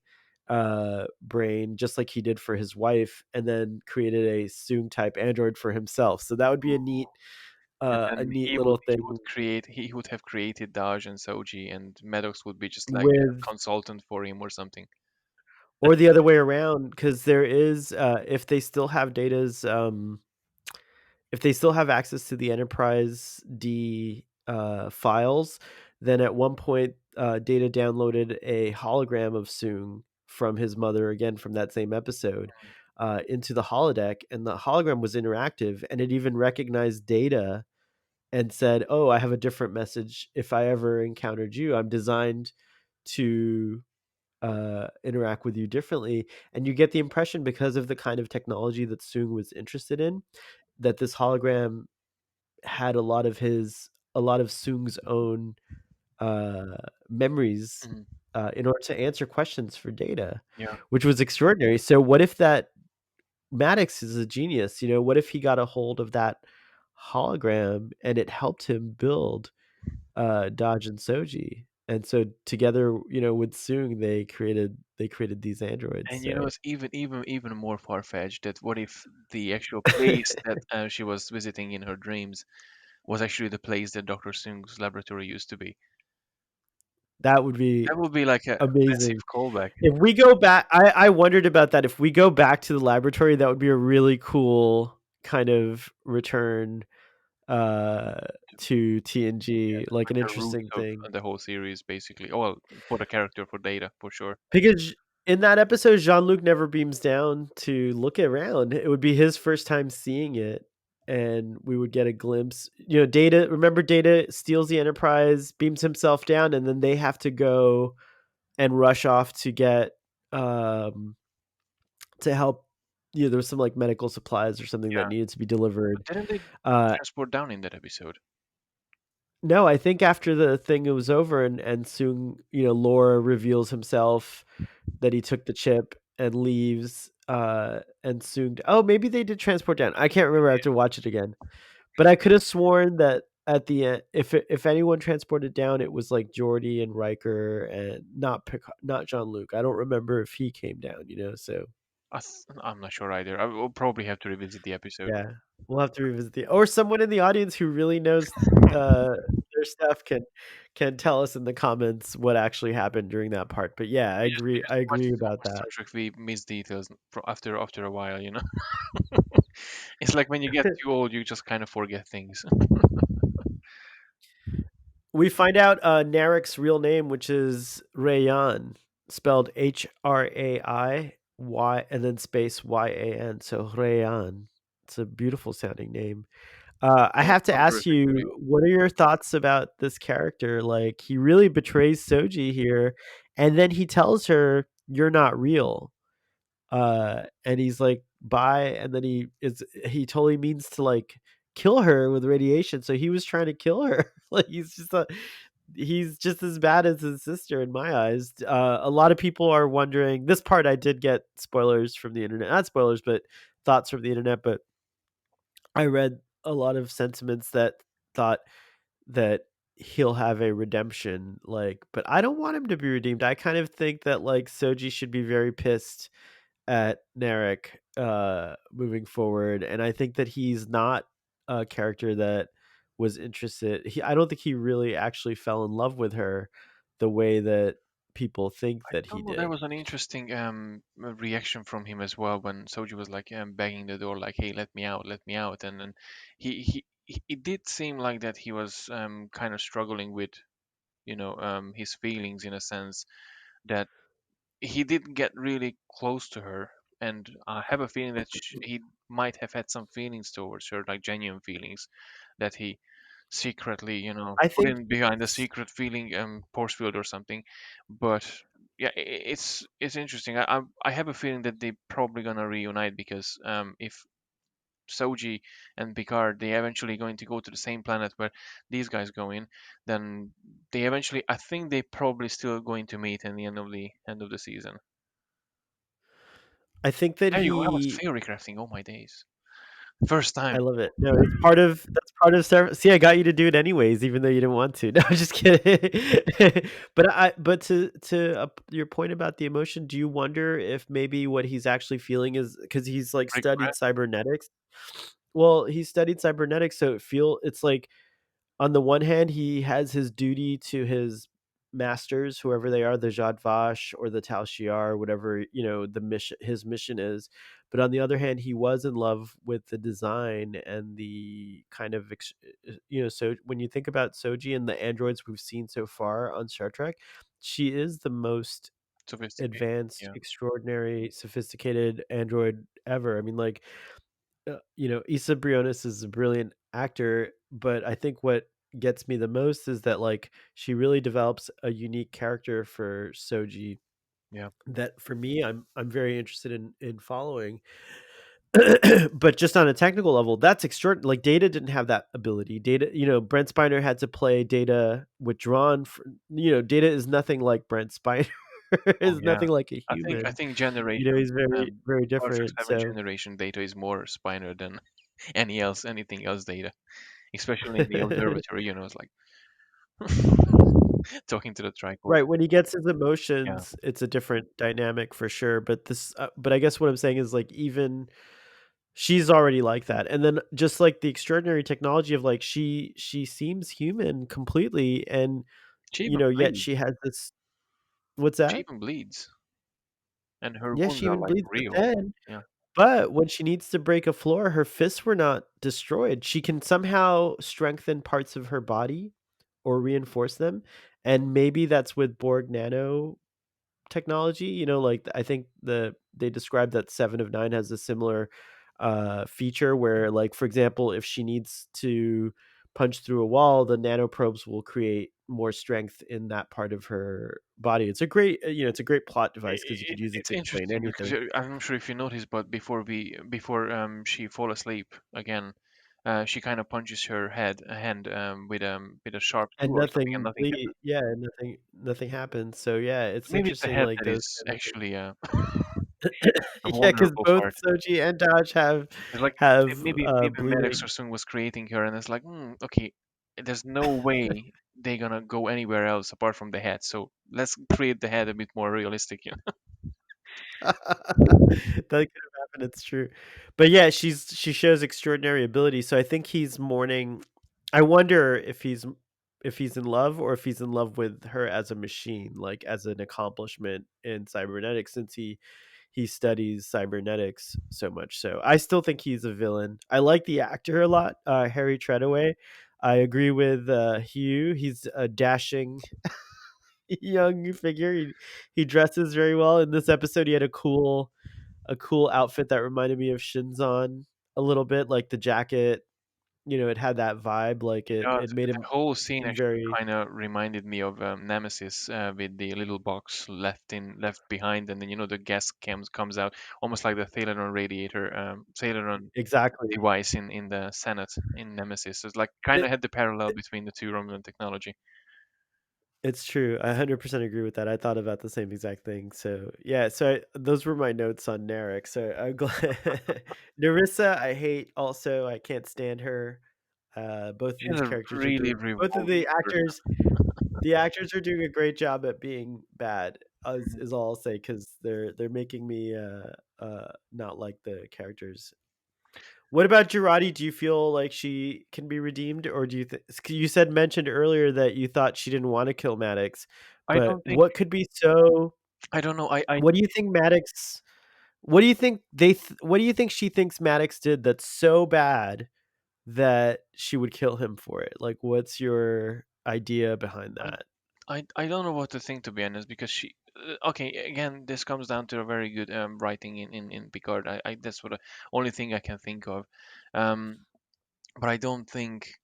brain just like he did for his wife, and then created a Soong type android for himself. So that would be And a then neat he would little he would thing create he would have created Daj and Soji, and Maddox would be just like a with, consultant for him or something. or the other way around, because there is if they still have if they still have access to the Enterprise D files, then at one point, Data downloaded a hologram of Soong from his mother, again from that same episode, into the holodeck, and the hologram was interactive, and it even recognized Data and said, "Oh, I have a different message. If I ever encountered you, I'm designed to interact with you differently." And you get the impression, because of the kind of technology that Soong was interested in, that this hologram had a lot of Soong's own uh, memories Mhm. in order to answer questions for Data, Yeah. which was extraordinary. So what if that Maddox is a genius? What if he got a hold of that hologram and it helped him build Dodge and Soji. And so together, with Soong, they created these androids. And So it's even more far-fetched that what if the actual place that she was visiting in her dreams was actually the place that Dr. Sung's laboratory used to be? that would be That would be like a massive amazing. callback. If we go back, I wondered about that. If we go back to the laboratory, that would be a really cool kind of return uh to Yeah, TNG, like like an the roots interesting of thing. the whole series, basically. Oh, well, for the character, for Data, for sure. Because in that episode, Jean-Luc never beams down to look around. It would be his first time seeing it, and we would get a glimpse. Data, remember Data steals the Enterprise, beams himself down, and then they have to go and rush off to get um to help. There was some like medical supplies or something that Yeah. needed to be But delivered. didn't they Uh transport down in that episode? no, I think after the thing was over and soon, Laura reveals himself that he took the chip and leaves, and soon maybe they did transport down. I can't remember, I have to watch it again. But I could have sworn that at the end, if anyone transported down, it was like Geordi and Riker and not not Jean-Luc. I don't remember if he came down, so I'm not sure either. I will probably have to revisit the episode. yeah. We'll have to revisit the or someone in the audience who really knows, their stuff can tell us in the comments what actually happened during that part. But yeah, I Yes, agree because I we watched agree so about much that. Star Trek, we miss details after a while. It's like when you get too old, you just kind of forget things. We find out, Narek's real name, which is Rayan, spelled Hraiy and then space Yan. So Rayan. It's a beautiful sounding name. I Yeah, have to sounds ask terrific to me. you, what are your thoughts about this character? Like, he really betrays Soji here, and then he tells her, "You're not real." And he's like, "Bye," and then he totally means to, like, kill her with radiation, so he was trying to kill her. Like, he's just as bad as his sister in my eyes. A lot of people are wondering this part. I did get spoilers from the internet, not spoilers, but thoughts from the internet, but I read a lot of sentiments that thought that he'll have a redemption, like, but I don't want him to be redeemed. I kind of think that, like, Soji should be very pissed at Narek, moving forward, and I think that he's not a character that was interested. I don't think he really actually fell in love with her the way that people think I that he don't know. There did. was an interesting reaction from him as well when Soji was like banging the door, like, "Hey, let me out," and then it did seem like that he was kind of struggling with his feelings in a sense that he did get really close to her, and I have a feeling that he might have had some feelings towards her, like genuine feelings, that he secretly, I put think in behind a secret feeling force field or something. But yeah, it's interesting. I have a feeling that they're probably gonna reunite because if Soji and Picard they eventually going to go to the same planet where these guys go in, then they eventually I think they probably still going to meet in the end of the season. I think that There you go. I was he theory crafting. Oh my days. First I time. love it. No, that's part of Star. See, I got you to do it anyways, even though you didn't want to. No, I'm just kidding. But to your point about the emotion, do you wonder if maybe what he's actually feeling is because he's like studied Regret. cybernetics? Well, he studied cybernetics, so it's like on the one hand, he has his duty to his masters, whoever they are, the Jad Vash or the Tal Shiar, whatever, the mission his mission is. But on the other hand, he was in love with the design and the kind of so when you think about Soji and the androids we've seen so far on Star Trek, she is the most Sophisticated. advanced, Yeah. extraordinary, sophisticated android ever. I mean, like, Issa Briones is a brilliant actor, but I think what gets me the most is that, like, she really develops a unique character for Soji Yeah. that for me I'm very interested in following. But just on a technical level, that's extraordinary. Like, Data didn't have that ability. Data, Brent Spiner had to play Data withdrawn. Data is nothing like Brent Spiner. Oh Is yeah. nothing like a I human. think generation He's very very Star Trek different. 7 So generation data is more Spiner than anything else data, especially in the observatory. It's like talking to the tricorder. Right, when he gets his Yeah, emotions, it's a different dynamic for sure, but but I guess what I'm saying is, like, even she's already like that, and then just, like, the extraordinary technology of, like, she seems human completely, and, she you even know, yet bleeds. she has this. What's She that? even bleeds, and her Yeah, wounds she are even like bleeds, real. Yeah. but when she needs to break a floor, her fists were not destroyed. She can somehow strengthen parts of her body or reinforce them, and maybe that's with Borg nano technology, like, I think they described that 7 of 9 has a similar, feature where, like, for example, if she needs to punch through a wall, the nanoprobes will create more strength in that part of her body. It's a great, it's a great plot device because you could use it It's to explain interesting because anything. I'm not sure if you noticed, but before she fall asleep again, she kind of punches her hand with a sharp And tool or something, and nothing happens. nothing happens. So, yeah, it's Maybe it's the interesting, head like, that those is kind of things. actually a Yeah, because vulnerable both part. Soji and Dodge have It's like maybe Maddox bleeding. or Sung was creating her, and it's like, okay, there's no way they're gonna go anywhere else apart from the head. So let's create the head a bit more realistic. That could have happened, it's true. But yeah, she shows extraordinary ability, so I think he's mourning. I wonder if he's in love or if he's in love with her as a machine, like, as an accomplishment in cybernetics, since he studies cybernetics so much. So I still think he's a villain. I like the actor a lot, Harry Treadaway. I agree with, Hugh. He's a dashing young figure. He dresses very well. In this episode, he had a cool outfit that reminded me of Shinzon a little bit, like the jacket, it had that vibe, like it made The him whole scene seem actually very kind of reminded me of Nemesis with the little box left behind, and then the gas comes out almost like the Thaleron radiator, Thaleron exactly. device in the Senate in Nemesis. It's like kind It of had the parallel between the two Romulan technology. it's true. I 100% agree with that. I thought about the same exact thing. So, yeah, those were my notes on Narek. So, I'm glad. Narissa, I hate also. I can't stand her. Both of She's these a characters are really doing both of revolting person. the actors are doing a great job at being bad, is all I'll say, because they're making me not like the characters. What about Girardi? Do you feel like she can be redeemed, or do you think you said mentioned earlier that you thought she didn't want to kill Maddox, I but don't think. I don't know. I what do you think Maddox? What do you think what do you think she thinks Maddox did that's so bad that she would kill him for it? Like, what's your idea behind I that? I don't know what to think, to be honest, because she. Okay, again, this comes down to a very good writing in Picard. That's what only thing I can think of. Um, but I don't think.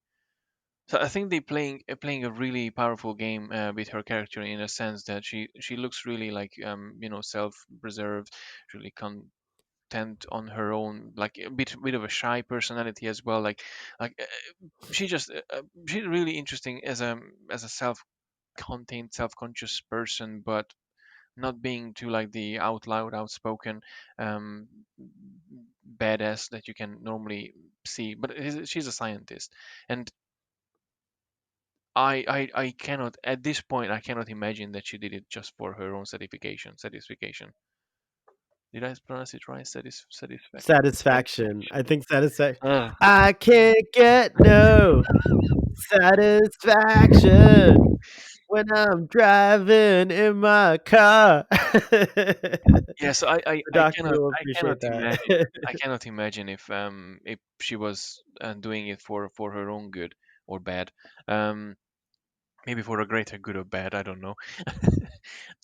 So I think they playing a really powerful game with her character in a sense that she looks really like self-preserved, really content on her own, like a bit of a shy personality as well. She just she's really interesting as a self-contained, self-conscious person, but not being too like the out loud, outspoken um, badass that you can normally see. But she's a scientist, and I cannot at this point I cannot imagine that she did it just for her own satisfaction. Did I pronounce it right? Satisfaction. Satisfaction. I Satisfaction. think satisfaction. Ugh. I can't get no satisfaction when I'm driving in my car. The Yeah, so doctor will appreciate that. I cannot imagine if she was doing it for her own good or bad. Um, maybe for a greater good or bad, I don't know.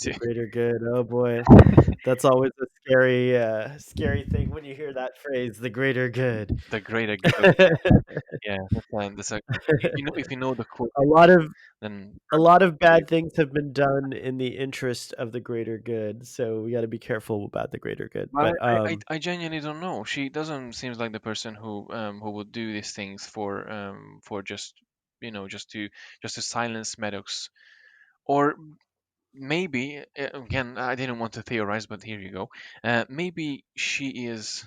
The To- greater good. Oh boy. That's always a scary thing when you hear that phrase, the greater good. the greater good. Yeah, that's a if you know the quote, A lot of then a trust lot me, of believe. bad things have been done in the interest of the greater good, so we gotta be careful about the greater good. But But, I genuinely don't know. She doesn't seems like the person who would do these things for just just to silence Maddox. Or maybe again, I didn't want to theorize, but here you go. Maybe she is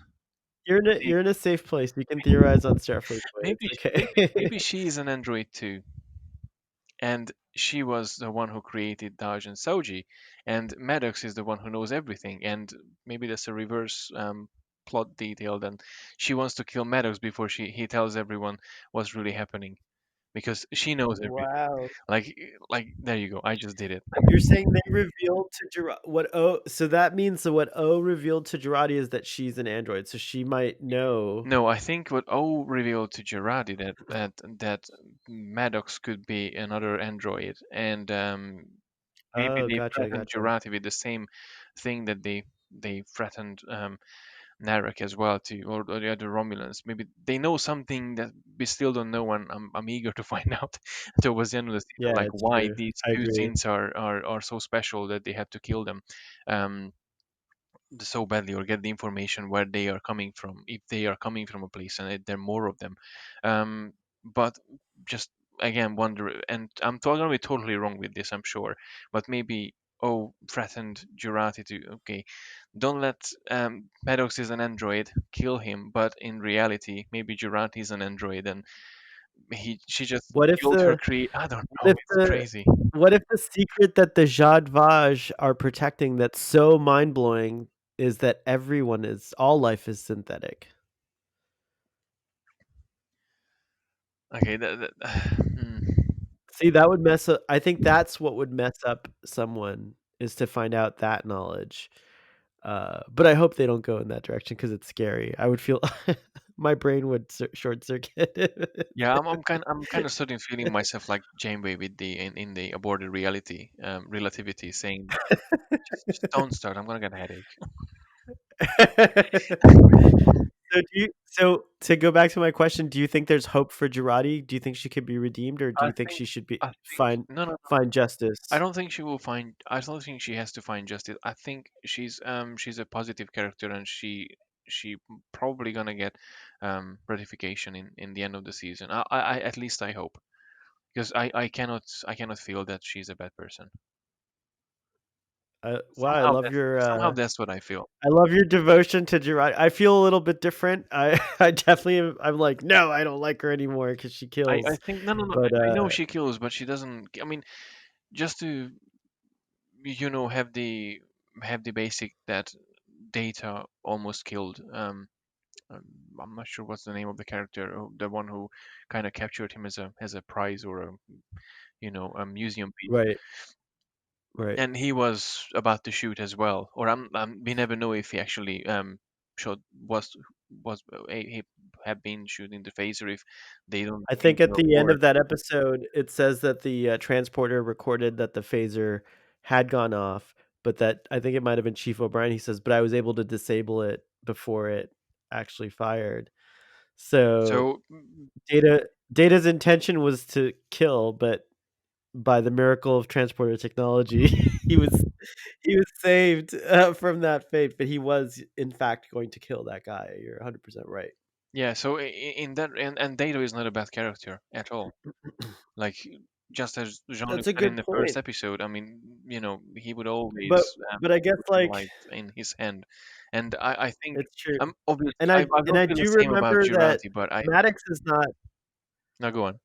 the you're in a safe place. You can theorize on Starfleet, boy, it's maybe okay. maybe she is an android too. and she was the one who created Daj and Soji, and Maddox is the one who knows everything. And maybe that's a reverse plot detail. Then she wants to kill Maddox before he tells everyone what's really happening because she knows everything. Wow. Like there you go. I just did it. You're saying they revealed to Jira what O so that means that what O revealed to Girardi is that she's an android, so she might know. No, I think what O revealed to Girardi that Maddox could be another android, and maybe Oh, they gotcha, threatened gotcha. Girardi with the same thing that they threatened Narek as well to, or the other Romulans. Maybe they know something that we still don't know, and I'm eager to find out towards the end of the season, Yeah, like it's why true. these I two agree. scenes are so special that they have to kill them. Um, so badly, or get the information where they are coming from, if they are coming from a place and there are more of them. But just again wonder, and gonna be totally wrong with this, I'm sure, but maybe threatened Jurati to, okay, don't let Maddox is an android, kill him, but in reality maybe Jurati is an android and she just What if killed her the create. I don't what know, if it's the crazy. what if the secret that the Jad Vaj are protecting that's so mind-blowing is that everyone is all life is synthetic? Okay, See, that would mess up I think that's what would mess up someone is to find out that knowledge. But I hope they don't go in that direction because it's scary. I would feel my brain would short circuit. Yeah, I'm kind of starting feeling myself like Janeway with the in the aborted reality relativity, saying just don't start. I'm gonna get a headache. So to go back to my question, do you think there's hope for Girardi? Do you think she could be redeemed, or do I you think think she should be I think find no, no, no. find I justice? don't think she will find. I don't think she has to find justice. I think she's a positive character, and she probably gonna get gratification in the end of the season. I at least I hope, because I cannot feel that she's a bad person. Wow, Somehow that's what I feel. I love your devotion to Girardi. I feel a little bit different. I definitely I'm like, no, I don't like her anymore because she I kills. think no, no, no. But I know she kills, but she doesn't. I mean, just to have the basic that Data almost killed. Um, I'm not sure what's the name of the character, the one who kind of captured him as a prize, or a museum piece, right, right. and he was about to shoot as well. Or we never know if he actually shot he had been shooting the phaser, if they don't I think think at they'll the end work. of that episode, it says that the transporter recorded that the phaser had gone off, but that I think it might have been Chief O'Brien. He says, but I was able to disable it before it actually fired. So So Data's intention was to kill, but by the miracle of transporter technology, he was saved from that fate. But he was in fact going to kill that guy. You're 100% right. yeah, so in that, and Data is not a bad character at all. Like, just as Jean-Luc That's a said in good the first point. episode, I mean, he would But always but I guess put the like light in his hand, and I think it's true. I'm obviously And I don't I feel the do same about remember that Girardi, but I Maddox is not now go on.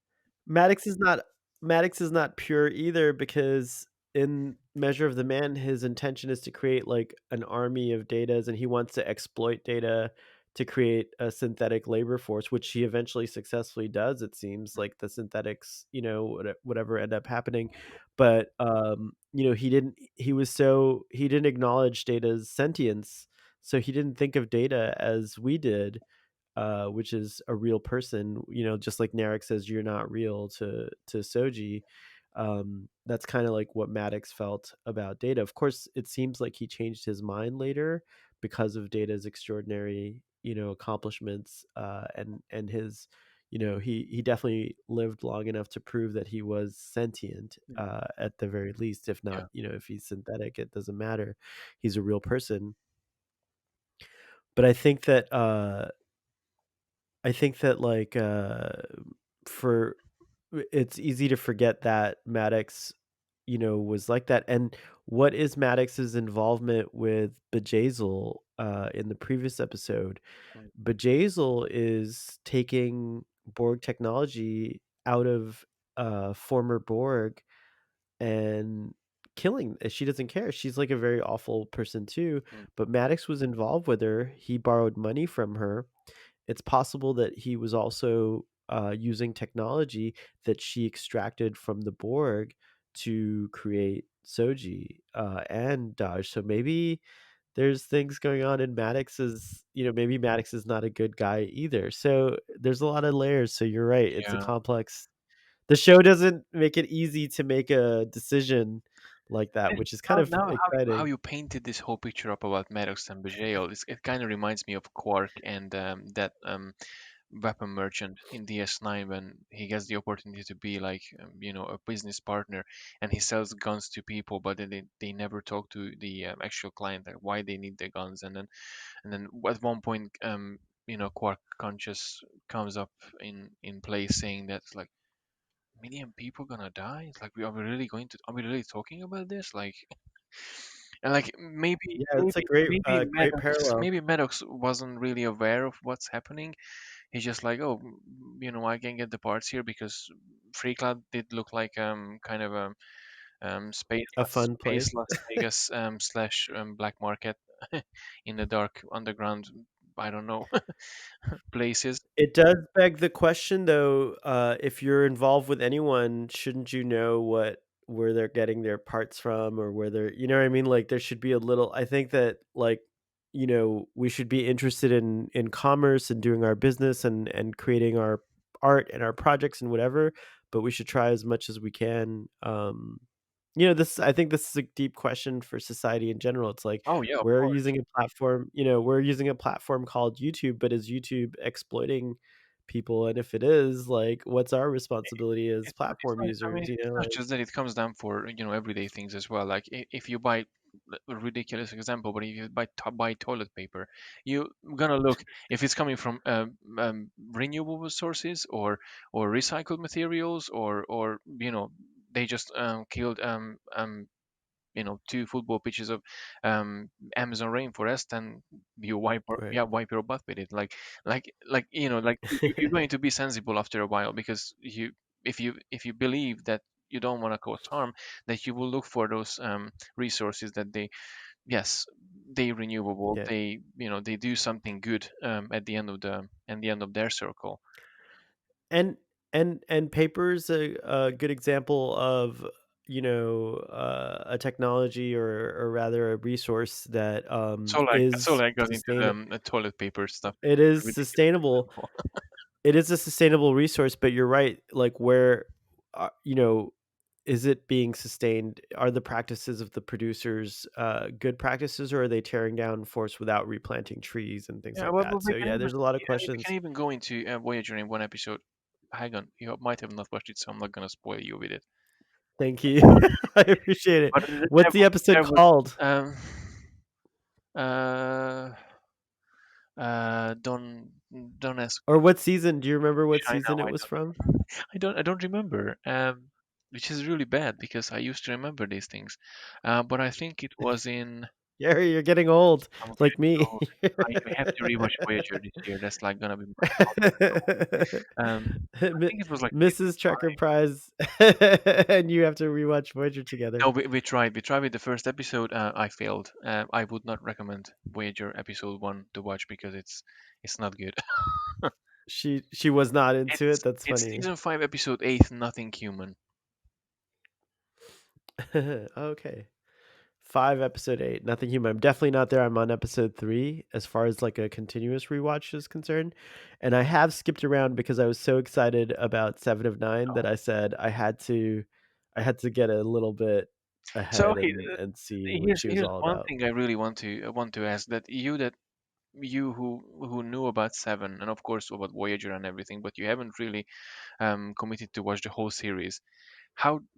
Maddox is not Maddox is not pure either because in Measure of the Man, his intention is to create like an army of datas and he wants to exploit data to create a synthetic labor force, which he eventually successfully does, it seems like the synthetics, whatever end up happening. But he didn't acknowledge data's sentience. So he didn't think of data as we did, which is a real person. Just like Narek says, "You're not real" to Soji. That's kind of like what Maddox felt about Data. Of course, it seems like he changed his mind later because of Data's extraordinary, accomplishments, and his, he definitely lived long enough to prove that he was sentient, at the very least. If not, Yeah. if he's synthetic, it doesn't matter. He's a real person. But I think that like for it's easy to forget that Maddox, was like that. And what is Maddox's involvement with Bejazel in the previous episode? Mm. Bejazel is taking Borg technology out of former Borg and killing she doesn't care. She's like a very awful person too, Mm. but Maddox was involved with her. He borrowed money from her. It's possible that he was also using technology that she extracted from the Borg to create Soji and Dodge. So maybe there's things going on in Maddox's, maybe Maddox is not a good guy either. So there's a lot of layers. So you're right. It's a Yeah. complex. The show doesn't make it easy to make a decision like that, which is kind Now, of how exciting. you painted this whole picture up about Maddox and Bejal, it kind of reminds me of Quark and that weapon merchant in DS9 when he gets the opportunity to be like a business partner, and he sells guns to people, but then they never talk to the actual client, like why they need the guns. And then at one point Quark conscious comes up in place saying that like million people gonna die. It's like are we really talking about this, like. And like maybe Yeah, it's a maybe great maybe great Maddox parallel. maybe Maddox wasn't really aware of what's happening. He's just like, oh, I can get the parts here because Freecloud did look like kind of a A fun Space place. Las Vegas slash black market in the dark underground. I don't know places. It does beg the question though, if you're involved with anyone, shouldn't you know where they're getting their parts from or where they're, you know what I mean? Like there should be a little, I think that like, we should be interested in commerce and doing our business and creating our art and our projects and whatever, but we should try as much as we can. This I think this is a deep question for society in general. It's like Oh yeah, of we're course. using a platform, we're using a platform called YouTube, but is YouTube exploiting people? And if it is, like, what's our responsibility as It's platform not. I mean, users? it's not just that. It comes down for everyday things as well. Like if you buy a ridiculous example, but if you buy toilet paper, you're gonna look if it's coming from renewable sources or recycled materials or they just killed two football pitches of Amazon rainforest, and you Right. wipe your butt with it. Like you're going to be sensible after a while because if you believe that you don't want to cause harm, that you will look for those resources that they yes they renewable, Yeah. they do something good at the end of their circle. And and paper's a good example of, a technology or rather a resource that That's all is I got into the sustainable. toilet paper stuff. It is Ridiculous sustainable. example. It is a sustainable resource, but you're right. Like where, is it being sustained? Are the practices of the producers good practices, or are they tearing down forests without replanting trees and things Yeah, like well, that? we So can yeah, even there's a lot of we can questions. even go into Voyager in one episode. Hang on, you might have not watched it, so I'm not gonna spoil you with it. Thank you. I appreciate it. But What's the episode there was called? um uh don't ask Or what season? Do you remember me. what I know season it was from? I don't remember. Which is really bad because I used to remember these things. But I think it was in. Gary, you're getting old, I'm like getting me. old. I have to rewatch Voyager this year. That's like gonna be my milestone goal. I Mi think it was like season Mrs. Trekker five. Prize, and you have to rewatch Voyager together. No, we tried. We tried with the first episode. I failed. I would not recommend Voyager episode one to watch because it's not good. She was not into it. It's That's it's funny. season five, episode eight. Nothing human. Okay. 5, episode 8, Nothing Human. I'm definitely not there. I'm on episode 3 as far as like a continuous rewatch is concerned. And I have skipped around because I was so excited about 7 of 9 that I said I had to get a little bit So ahead okay, and see what here's she was here's all one about. thing I really want to ask that you who knew about Seven and of course about Voyager and everything, but you haven't really committed to watch the whole series.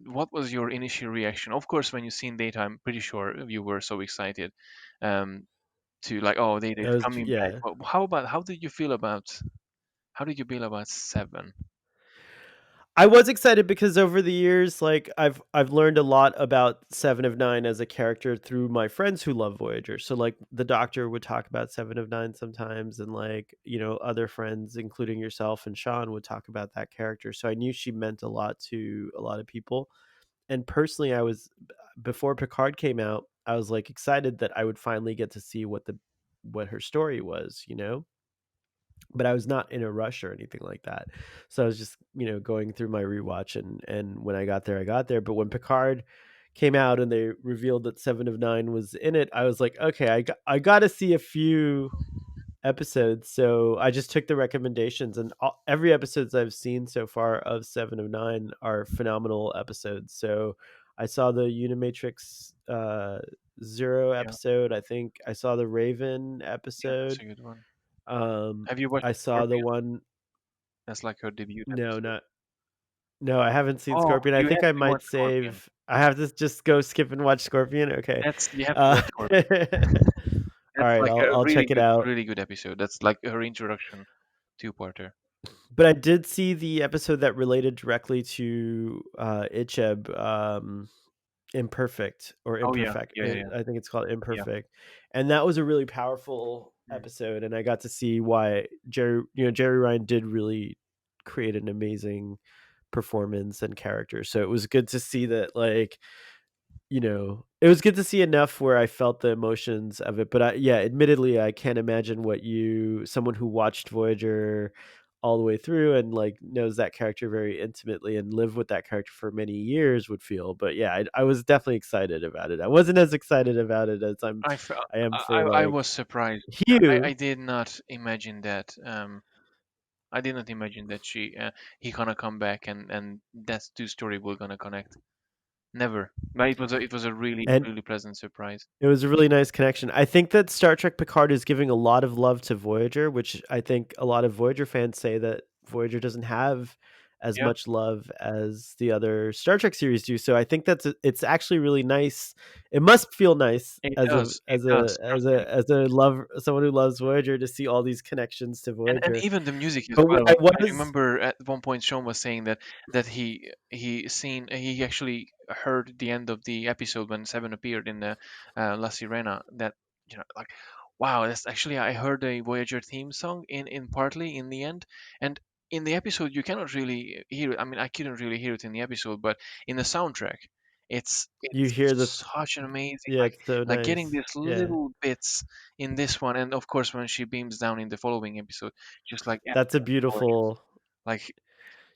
What was your initial reaction? Of course, when you seen Data, I'm pretty sure you were so excited um, to like, oh, Data's That was coming back. yeah. But how did you feel about Seven? I was excited because over the years, like I've learned a lot about Seven of Nine as a character through my friends who love Voyager. So like the Doctor would talk about Seven of Nine sometimes, and like other friends, including yourself and Sean, would talk about that character. So I knew she meant a lot to a lot of people. And personally, I was before Picard came out, I was like excited that I would finally get to see what her story was, but I was not in a rush or anything like that. So I was just, going through my rewatch, and when I got there, I got there. But when Picard came out and they revealed that Seven of Nine was in it, I was like, okay, I got to see a few episodes. So I just took the recommendations, and every episodes I've seen so far of Seven of Nine are phenomenal episodes. So I saw the Unimatrix Zero Yeah, episode. I think I saw the Raven yeah, that's episode. a good one. Um, Have you watched I saw the Scorpion? one. That's like her debut No, episode. not no. I haven't seen Oh, Scorpion. I you think have I to watch might Scorpion. save. I have to just go skip and watch Scorpion. Okay. That's You have to Uh, watch Scorpion. all That's right. like I'll a check it out. really good episode. That's like her introduction, two-parter. But I did see the episode that related directly to Icheb, Imperfect or Oh yeah, Imperfect. yeah, yeah, yeah. I think it's called Yeah. Imperfect, and that was a really powerful Mm. episode. And I got to see why Jerry Ryan did really create an amazing performance and character. So it was good to see that, like, it was good to see enough where I felt the emotions of it. But yeah, admittedly, I can't imagine what someone who watched Voyager all the way through and like knows that character very intimately and lived with that character for many years would feel. But yeah, I was definitely excited about it. I wasn't as excited about it as I fe- I am for I was like surprised. I Hugh. did not imagine that. I did not imagine that he gonna come back and that's two story will gonna connect. Never. But it was a really And really pleasant surprise. it was a really nice connection. I think that Star Trek Picard is giving a lot of love to Voyager, which I think a lot of Voyager fans say that Voyager doesn't have as Yeah, much love as the other Star Trek series do. So I think it's actually really nice. It must feel nice it as a does. It as does. a Trust as me. a as a love someone who loves Voyager to see all these connections to And Voyager. even the music as But what well. I Like I was remember at one point Sean was saying that he actually heard the end of the episode when Seven appeared in the La Sirena. That like wow, that's actually I heard a Voyager theme song in partly in the end, and in the episode you cannot really hear it. I mean I couldn't really hear it in the episode, but in the soundtrack. you It's hear the such an amazing yeah, it's so like getting nice. these Yeah. little bits in this one, and of course when she beams down in the following episode, just like That's a absolute glorious. beautiful. Like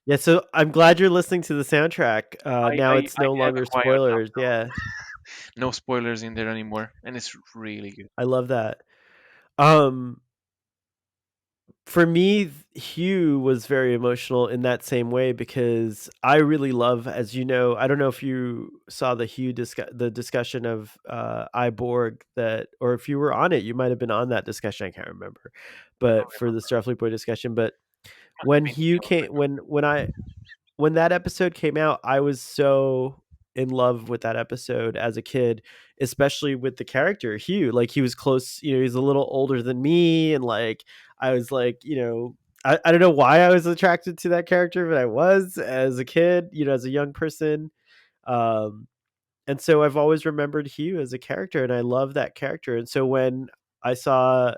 Yeah, so I'm glad you're listening to the soundtrack. Now it's I no have longer acquired some, spoilers. so Yeah, no spoilers in there anymore, and it's really good. I love that. Um, for me, Hugh was very emotional in that same way because I really love, as you know, I don't know if you saw the discussion of Iborg that, or if you were on it, you might have been on that discussion. I can't remember, I but don't for the remember. Starfleet Boy discussion, but Must have when been the Hugh yellow came, paper. when that episode came out, I was so in love with that episode as a kid, especially with the character Hugh. Like he was close, he's a little older than me, and like I was like, I don't know why I was attracted to that character, but I was as a kid, as a young person. Um, and so I've always remembered Hugh as a character, and I love that character. And so when I saw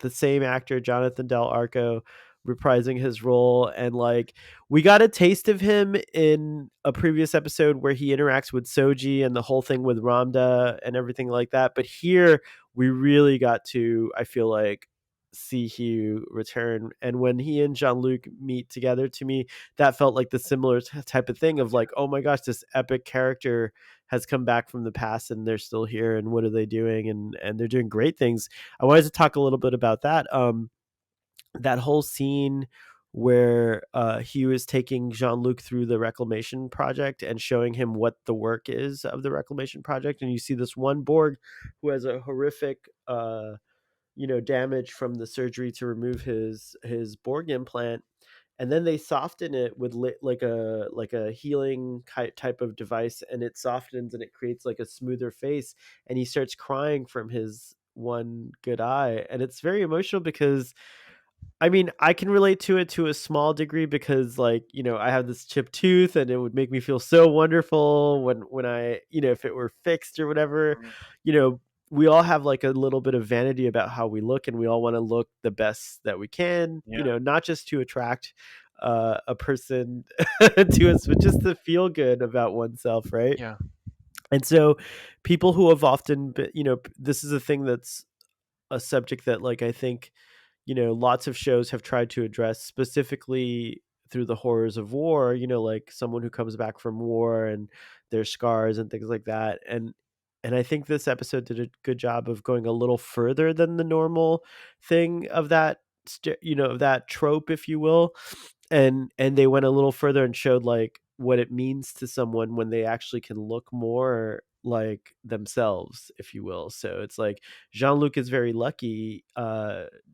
the same actor, Jonathan Del Arco, reprising his role. And like we got a taste of him in a previous episode where he interacts with Soji and the whole thing with Ramda and everything like that. But here we really got to, I feel like, see Hugh return. And when he and Jean Luc meet together, to me, that felt like the similar type of thing of like, oh my gosh, this epic character has come back from the past and they're still here, and what are they doing, and they're doing great things. I wanted to talk a little bit about that. That whole scene where he was taking Jean Luc through the reclamation project and showing him what the work is of the reclamation project, and you see this one Borg who has a horrific, damage from the surgery to remove his Borg implant, and then they soften it with like a healing type of device, and it softens and it creates like a smoother face, and he starts crying from his one good eye, and it's very emotional because I mean, I can relate to it to a small degree because, like, I have this chipped tooth, and it would make me feel so wonderful when I, if it were fixed or whatever. Mm, You know, we all have like a little bit of vanity about how we look, and we all want to look the best that we can. yeah, Not just to attract a person to us, but just to feel good about oneself, right? yeah, And so, people who have often been, this is a thing that's a subject that, like, I think, lots of shows have tried to address specifically through the horrors of war, like someone who comes back from war and their scars and things like that. And I think this episode did a good job of going a little further than the normal thing of that of that trope, if you will. And they went a little further and showed like what it means to someone when they actually can look more like themselves, if you will. So it's like Jean-Luc is very lucky.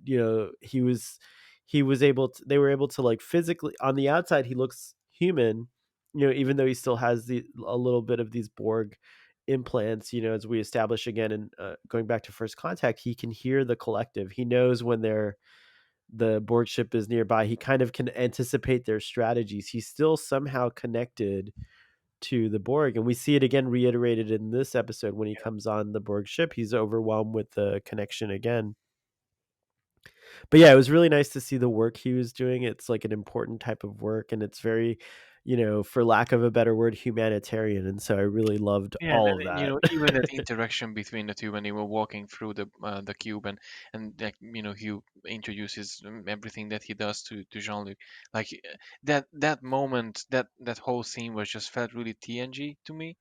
He was able to they were able to, like, physically on the outside he looks human, even though he still has a little bit of these Borg implants. As we establish again, and going back to First Contact, he can hear the collective. He knows when the Borg ship is nearby. He kind of can anticipate their strategies. He's still somehow connected to the Borg, and we see it again reiterated in this episode when he comes on the Borg ship. He's overwhelmed with the connection again. But yeah, it was really nice to see the work he was doing. It's like an important type of work, and it's very, for lack of a better word, humanitarian. And so I really loved yeah. all of And that. even that interaction between the two when they were walking through the cube, and like he introduces everything that he does to Jean-Luc, like that moment, that whole scene was just felt really TNG to me.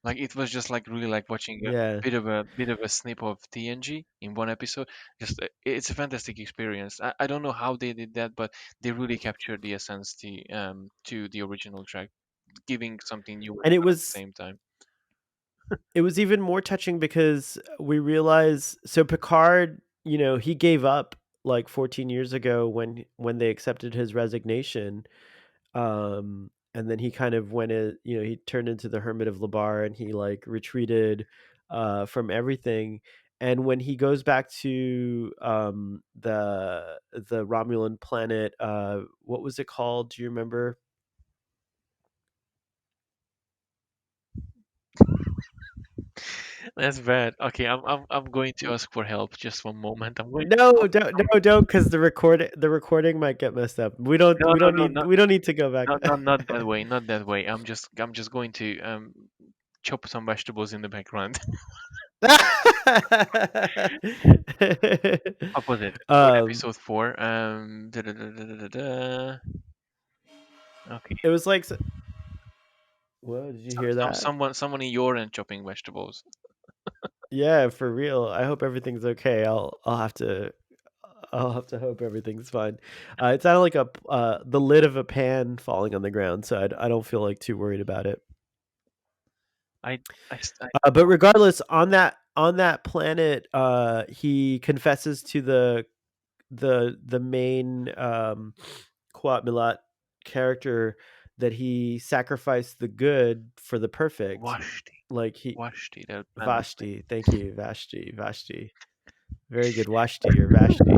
Like it was just like really like watching a Yeah. bit of a snip of TNG in one episode. Just it's a fantastic experience. I don't know how they did that, but they really captured the essence to the original track, giving something new and And it fun at the was same time. it was even more touching because we realize, so Picard, he gave up like 14 years ago when they accepted his resignation. And then he kind of he turned into the Hermit of Labar, and he like retreated from everything. And when he goes back to the Romulan planet, what was it called? Do you remember? That's bad. Okay, I'm going to ask for help. Just one moment. I'm going. No, don't, no, don't, because the recording might get messed up. We don't No, we no, don't no, need not we don't need to go back. not that way. Not that way. I'm just going to chop some vegetables in the background. Opposite. For um, episode 4. Okay. it was like, whoa, did you hear that? Someone in your end chopping vegetables. Yeah, for real. I hope everything's okay. I'll have to hope everything's fine. It sounded like the lid of a pan falling on the ground, so I don't feel like too worried about it. I I But regardless, on that planet, he confesses to the main Quat Milat character that he sacrificed the good for the perfect. Washti. Like he Washti. That Vanda's name. Vashti, thank you, Vashti. Very good, Washti or Vashti.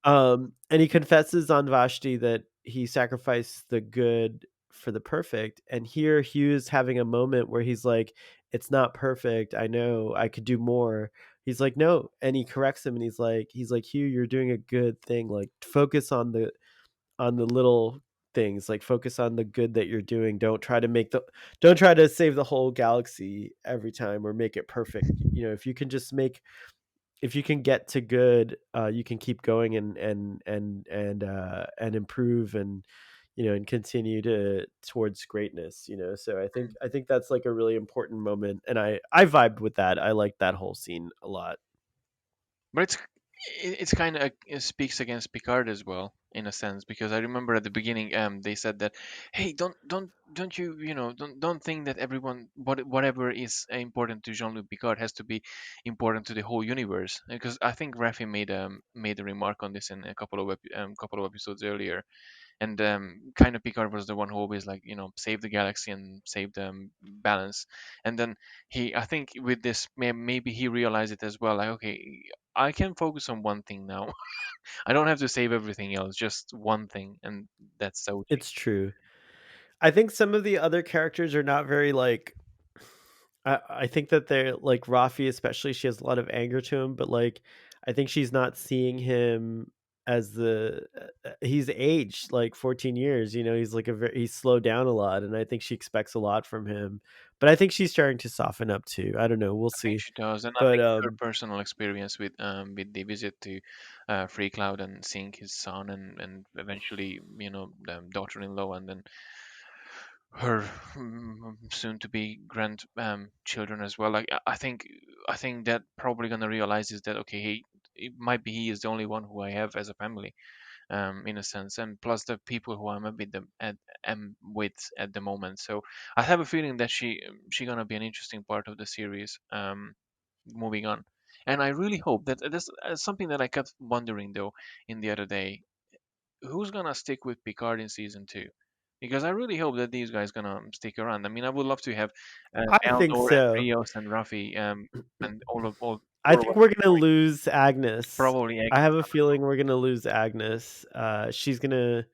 And he confesses on Vashti that he sacrificed the good for the perfect. And here Hugh's having a moment where he's like, "It's not perfect. I know I could do more." He's like, "No," and he corrects him, and he's like, "Hugh, you're doing a good thing. Like, focus on the little things. Like, focus on the good that you're doing. Don't try to save the whole galaxy every time or make it perfect. If you can get to good, you can keep going and improve and continue to towards greatness. So I think that's like a really important moment, and I vibed with that. I like that whole scene a lot. But it's kind of it speaks against Picard as well in a sense, because I remember at the beginning they said that, hey, don't don't think that everyone whatever is important to Jean-Luc Picard has to be important to the whole universe, because I think Raffi made a remark on this in a couple of episodes earlier. And kind of Picard was the one who always like save the galaxy and save the balance. And then I think with this maybe he realized it as well, like, okay, I can focus on one thing now. I don't have to save everything else, just one thing, and that's Soji. It's true. I think some of the other characters are not very like I think that they're like Rafi, especially. She has a lot of anger to him, but like I think she's not seeing him as the he's aged like 14 years. You know, he's like he's slowed down a lot, and I think she expects a lot from him. But I think she's starting to soften up too. I don't know. We'll I think see. she does, and I But think her personal experience with the visit to Free Cloud and seeing his son and eventually the daughter-in-law and then her soon to be grand children as well. Like I think that probably gonna realize is that okay, it might be he is the only one who I have as a family, in a sense, and plus the people who I'm with them am with at the moment. So I have a feeling that she gonna be an interesting part of the series, moving on. And I really hope that this something that I kept wondering though in the other day, who's gonna stick with Picard in season two? Because I really hope that these guys gonna stick around. I mean, I would love to have I think Eldor and so. Rios and Rafi, and all I four of think us we're gonna lose Agnes. probably I have Agnes. a feeling we're gonna lose Agnes. She's gonna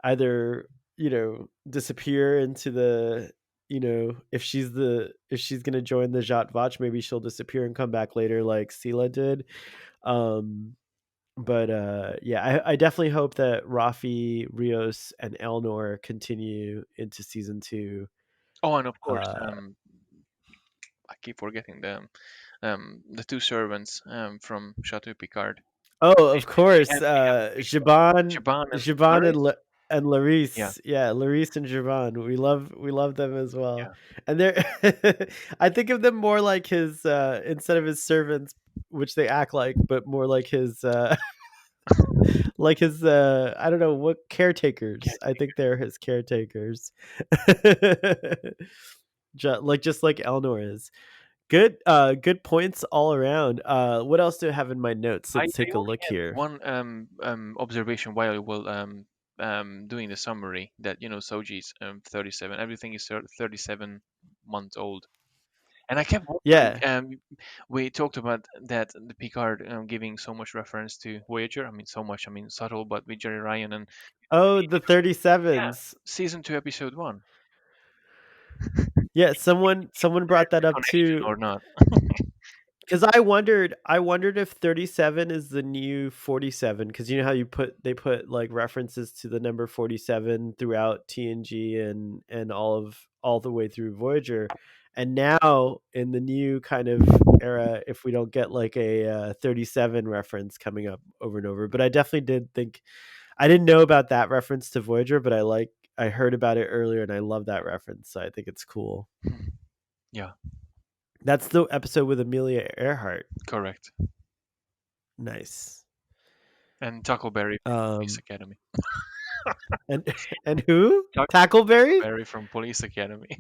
either disappear into the if she's gonna join the Jat Vach, maybe she'll disappear and come back later like Sela did. Um, but yeah, I definitely hope that Rafi, Rios, and Elnor continue into season two. Oh, and of course, Uh, I keep forgetting them. The two servants from Chateau Picard. Oh, They, of they course, had they have to be Shaban and Shaban and Laris. and Yeah, Larice. Yeah, Larice and Shaban. We love them as well. yeah, And they're I think of them more like his instead of his servants, which they act like, but more like his like his I don't know what caretakers. I think they're his caretakers. Just like Elnor is. Good points all around. What else do I have in my notes? I Let's take a only look had here. one observation while while doing the summary that Soji's 37. Everything is 37 months old, and I kept wondering. Yeah. We talked about that the Picard giving so much reference to Voyager. I mean, so much. I mean, subtle, but with Jerry Ryan and Oh, the yeah, 37s. season two, episode one. Yeah, Is someone there brought that a up connection too. or not? Because I wondered if 37 is the new 47. Because you know how they put like references to the number 47 throughout TNG and all the way through Voyager. And now in the new kind of era, if we don't get like a 37 reference coming up over and over, but I definitely did think I didn't know about that reference to Voyager, but I heard about it earlier and I love that reference. So I think it's cool. Yeah, That's the episode with Amelia Earhart. correct. Nice. And Tackleberry from Police Um, Academy. and and who? Tack- Tackleberry? Tackleberry from Police Academy.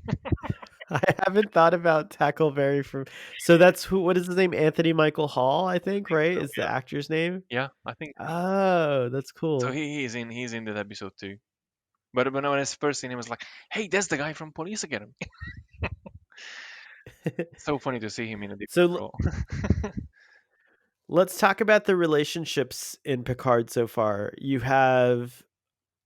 I haven't thought about Tackleberry from. So that's who? What is his name? Anthony Michael Hall, I think. Right? So Is the yeah, actor's name? yeah, I think Oh, that's so. cool. He's in that episode too. But when I first seen him, I was like, "Hey, that's the guy from Police Academy." It's so funny to see him in a different So role. let's talk about the relationships in Picard so far. You have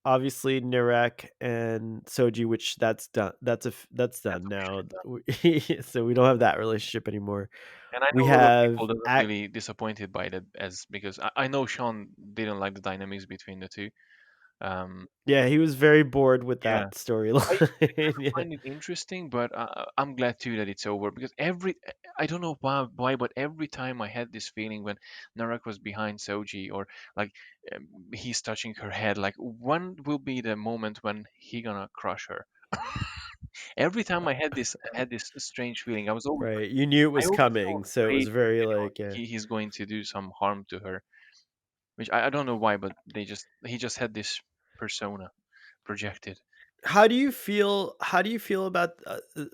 obviously Narek and Soji, which that's done. That's That's done now. officially done. So we don't have that relationship anymore. And I We know a lot of people have that are really disappointed by that, as because I know Sean didn't like the dynamics between the two. Um, yeah, he was very bored with yeah, that I storyline. kind of Yeah. find it interesting, but I'm glad too that it's over because I don't know why, but every time I had this feeling when Narek was behind Soji or like he's touching her head, like when will be the moment when he gonna crush her? Every time I had this strange feeling, Right. You knew it I was always felt coming, so it was afraid that very like yeah. he's going to do some harm to her, which I don't know why, but he just had this persona projected. How do you feel about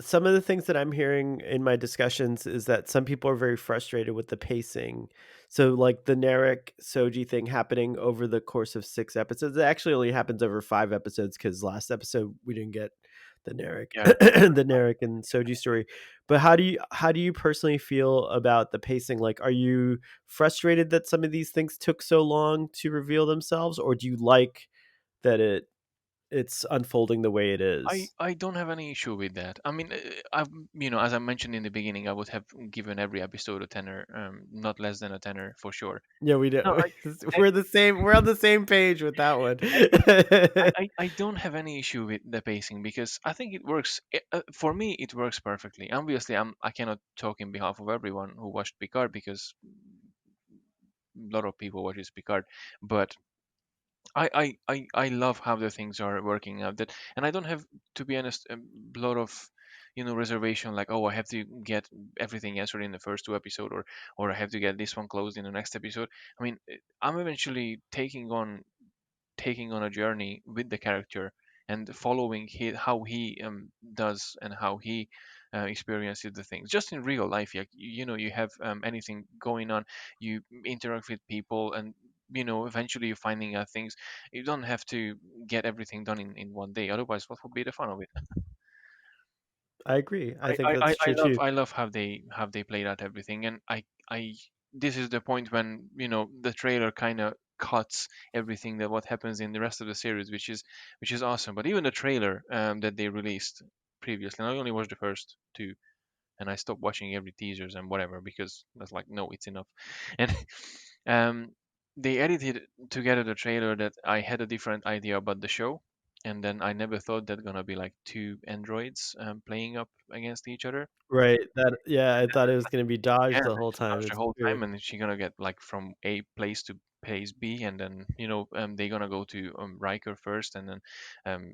some of the things that I'm hearing in my discussions is that some people are very frustrated with the pacing. So like the Narek Soji thing happening over the course of 6 episodes. It actually only happens over 5 episodes cuz last episode we didn't get the Narek, Yeah, the Narek and Soji story. But how do you personally feel about the pacing? Like, are you frustrated that some of these things took so long to reveal themselves, or do you like that it's unfolding the way it is? I don't have any issue with that. I mean, I've as I mentioned in the beginning, I would have given every episode a tenner, not less than a tenner for sure. Yeah, we do. No, I, We're the same. We're on the same page with that one. I don't have any issue with the pacing because I think it works. For me, it works perfectly. Obviously, I cannot talk in behalf of everyone who watched Picard because a lot of people watches Picard, but I love how the things are working out. That, and I don't have, to be honest, a lot of reservation, like, oh, I have to get everything answered in the first two episode, or I have to get this one closed in the next episode. I mean, I'm eventually taking on a journey with the character and following how he does and how he experiences the things just in real life. You have anything going on, you interact with people, and eventually you're finding out things. You don't have to get everything done in one day, otherwise what would be the fun of it? I agree. I I, think I, I that's I true love too. I love how they played out everything, and I this is the point when the trailer kind of cuts everything that what happens in the rest of the series, which is awesome. But even the trailer that they released previously, and I only watched the first two, and I stopped watching every teasers and whatever because I was like, no, it's enough. And um, they edited together the trailer that I had a different idea about the show, and then I never thought that gonna be like two androids playing up against each other. Right. That yeah, I thought it was gonna be Yeah, Dodge and the then whole just time. dodge the It's whole true. time, and then she gonna get like from A place to place B, and then they gonna go to Riker first, and then um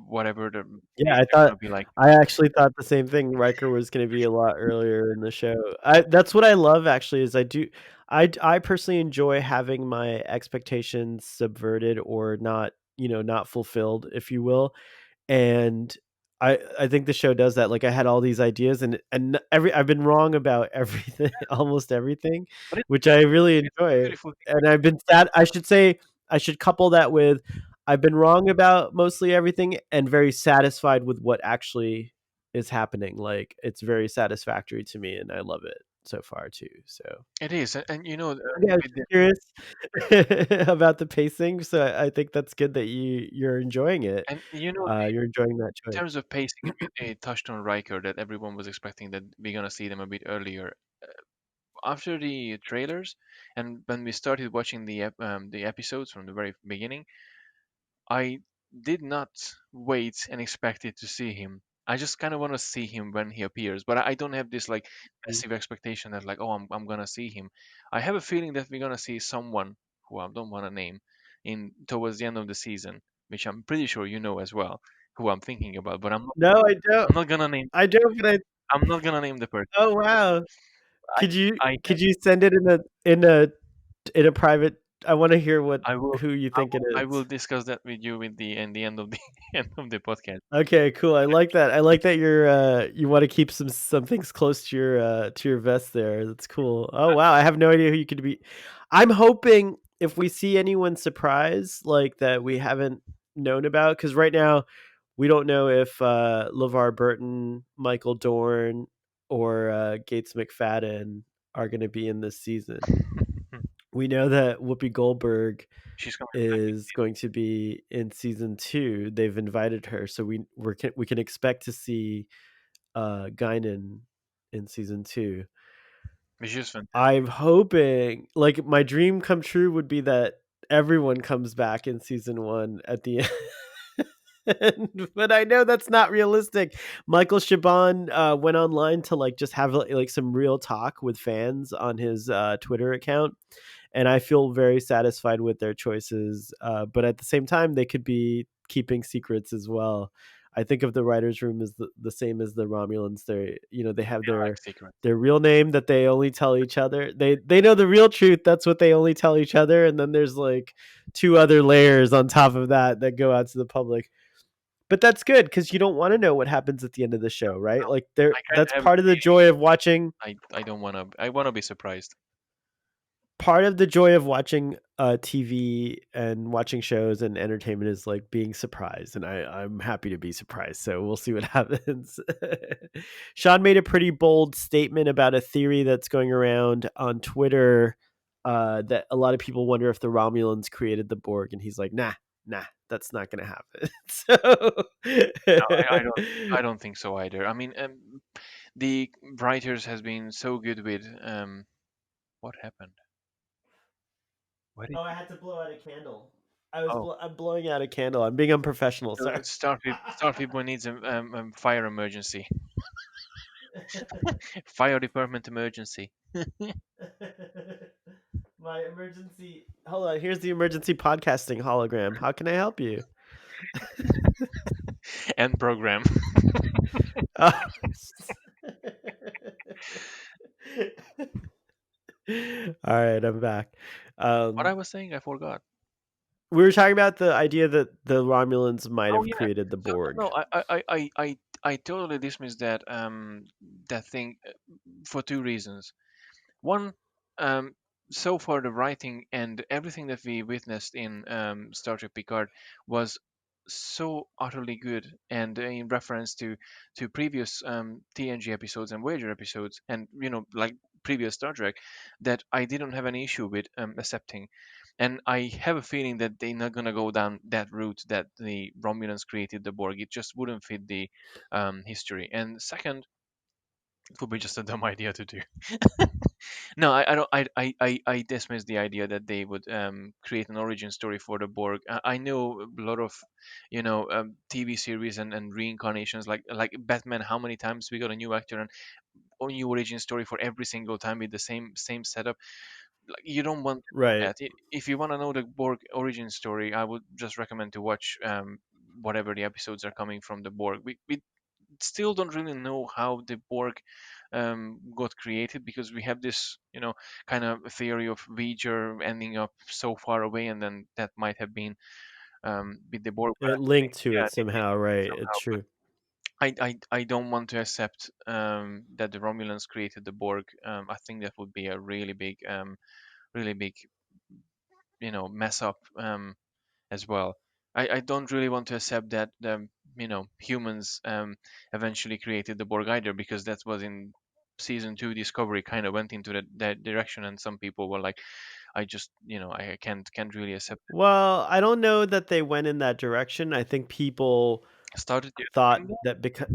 whatever the Yeah, days I are thought gonna be like. I actually thought the same thing. Riker was gonna be a lot earlier in the show. That's what I love actually is I personally enjoy having my expectations subverted or not, not fulfilled, if you will. And I think the show does that. Like, I had all these ideas and I've been wrong about everything, almost everything, But which I really it's a enjoy. beautiful thing. And I've been sad. I should couple that with I've been wrong about mostly everything and very satisfied with what actually is happening. Like, it's very satisfactory to me and I love it so far too. So It is, and yeah, I was with just curious about the pacing. So I think that's good that you're enjoying it. and You're enjoying that in choice. terms of pacing, it touched on Riker that everyone was expecting that we're gonna see them a bit earlier. After the trailers, and when we started watching the episodes from the very beginning, I did not wait and expected to see him. I just kind of want to see him when he appears, but I don't have this like Mm. massive expectation that like, oh, I'm gonna see him. I have a feeling that we're gonna see someone who I don't want to name in towards the end of the season, which I'm pretty sure you know as well who I'm thinking about, but No, I don't. I'm not gonna name I don't, but I I'm not gonna name the person. oh, wow. I Could you I could you send it in a private I wanna hear I will who you think it I will is. discuss that with you in the end of the end of the podcast. Okay, cool. I like that. I like that you wanna keep some things close to your vest there. That's cool. Oh, wow. I have no idea who you could be. I'm hoping if we see anyone surprise, like, that we haven't known about, because right now we don't know if LeVar Burton, Michael Dorn, or Gates McFadden are going to be in this season. We know that Whoopi Goldberg She's coming back. is going to be in season 2. They've invited her, so we can expect to see Guinan in season 2. Which is fantastic. I'm hoping, like, my dream come true would be that everyone comes back in season 1 at the end. But I know that's not realistic. Michael Chabon went online to like just have like some real talk with fans on his Twitter account, and I feel very satisfied with their choices. But at the same time, they could be keeping secrets as well. I think of the writers' room as the same as the Romulans. They have I like their secrets. real name that they only tell each other. They know the real truth. That's what they only tell each other, and then there's like two other layers on top of that that go out to the public. But that's good because you don't want to know what happens at the end of the show, right? Like, there, I kind that's of have a part of the feeling joy of watching. I don't want to. I want to be surprised. part of the joy of watching TV and watching shows and entertainment is like being surprised, and I'm happy to be surprised. So we'll see what happens. Sean made a pretty bold statement about a theory that's going around on Twitter, that a lot of people wonder if the Romulans created the Borg, and he's like, nah, nah, that's not going to happen. No, I don't. So I don't think so either. I mean, the writers has been so good with what happened? What did Oh, I you? had to blow out a candle. Oh, I'm blowing out a candle. I'm being unprofessional. so Sorry. Starfleet needs a fire emergency, fire department emergency, My emergency. Hold on. Here's the emergency podcasting hologram. How can I help you? and program. Oh. All right, I'm back. What I Um, was saying, I forgot. we were talking about the idea that the Romulans might Oh have yeah. created the So Borg. no, I totally dismiss that thing for two reasons. One, um, so far the writing and everything that we witnessed in Star Trek Picard was so utterly good, and in reference to previous TNG episodes and Voyager episodes, and like previous Star Trek, that I didn't have any issue with accepting. And I have a feeling that they're not gonna go down that route that the Romulans created the Borg. It just wouldn't fit the history. And second, it would be just a dumb idea to do. No, I don't. I dismiss the idea that they would create an origin story for the Borg. I know a lot of, TV series and reincarnations like Batman. How many times we got a new actor and a new origin story for every single time with the same setup. Like you don't want to know Right. that. If you want to know the Borg origin story, I would just recommend to watch whatever the episodes are coming from the Borg. We still don't really know how the Borg got created because we have this, kind of theory of Voyager ending up so far away, and then that might have been with the Borg. But I It don't think, linked to yeah, it it somehow, linked right? It's somehow. But true. I don't want to accept that the Romulans created the Borg. I think that would be a really big, mess up as well. I don't really want to accept that humans eventually created the Borg either, because that was in season two. Discovery kind of went into that direction, and some people were like, I just I can't really accept it. Well, I don't know that they went in that direction. I think people Started thought assuming that that because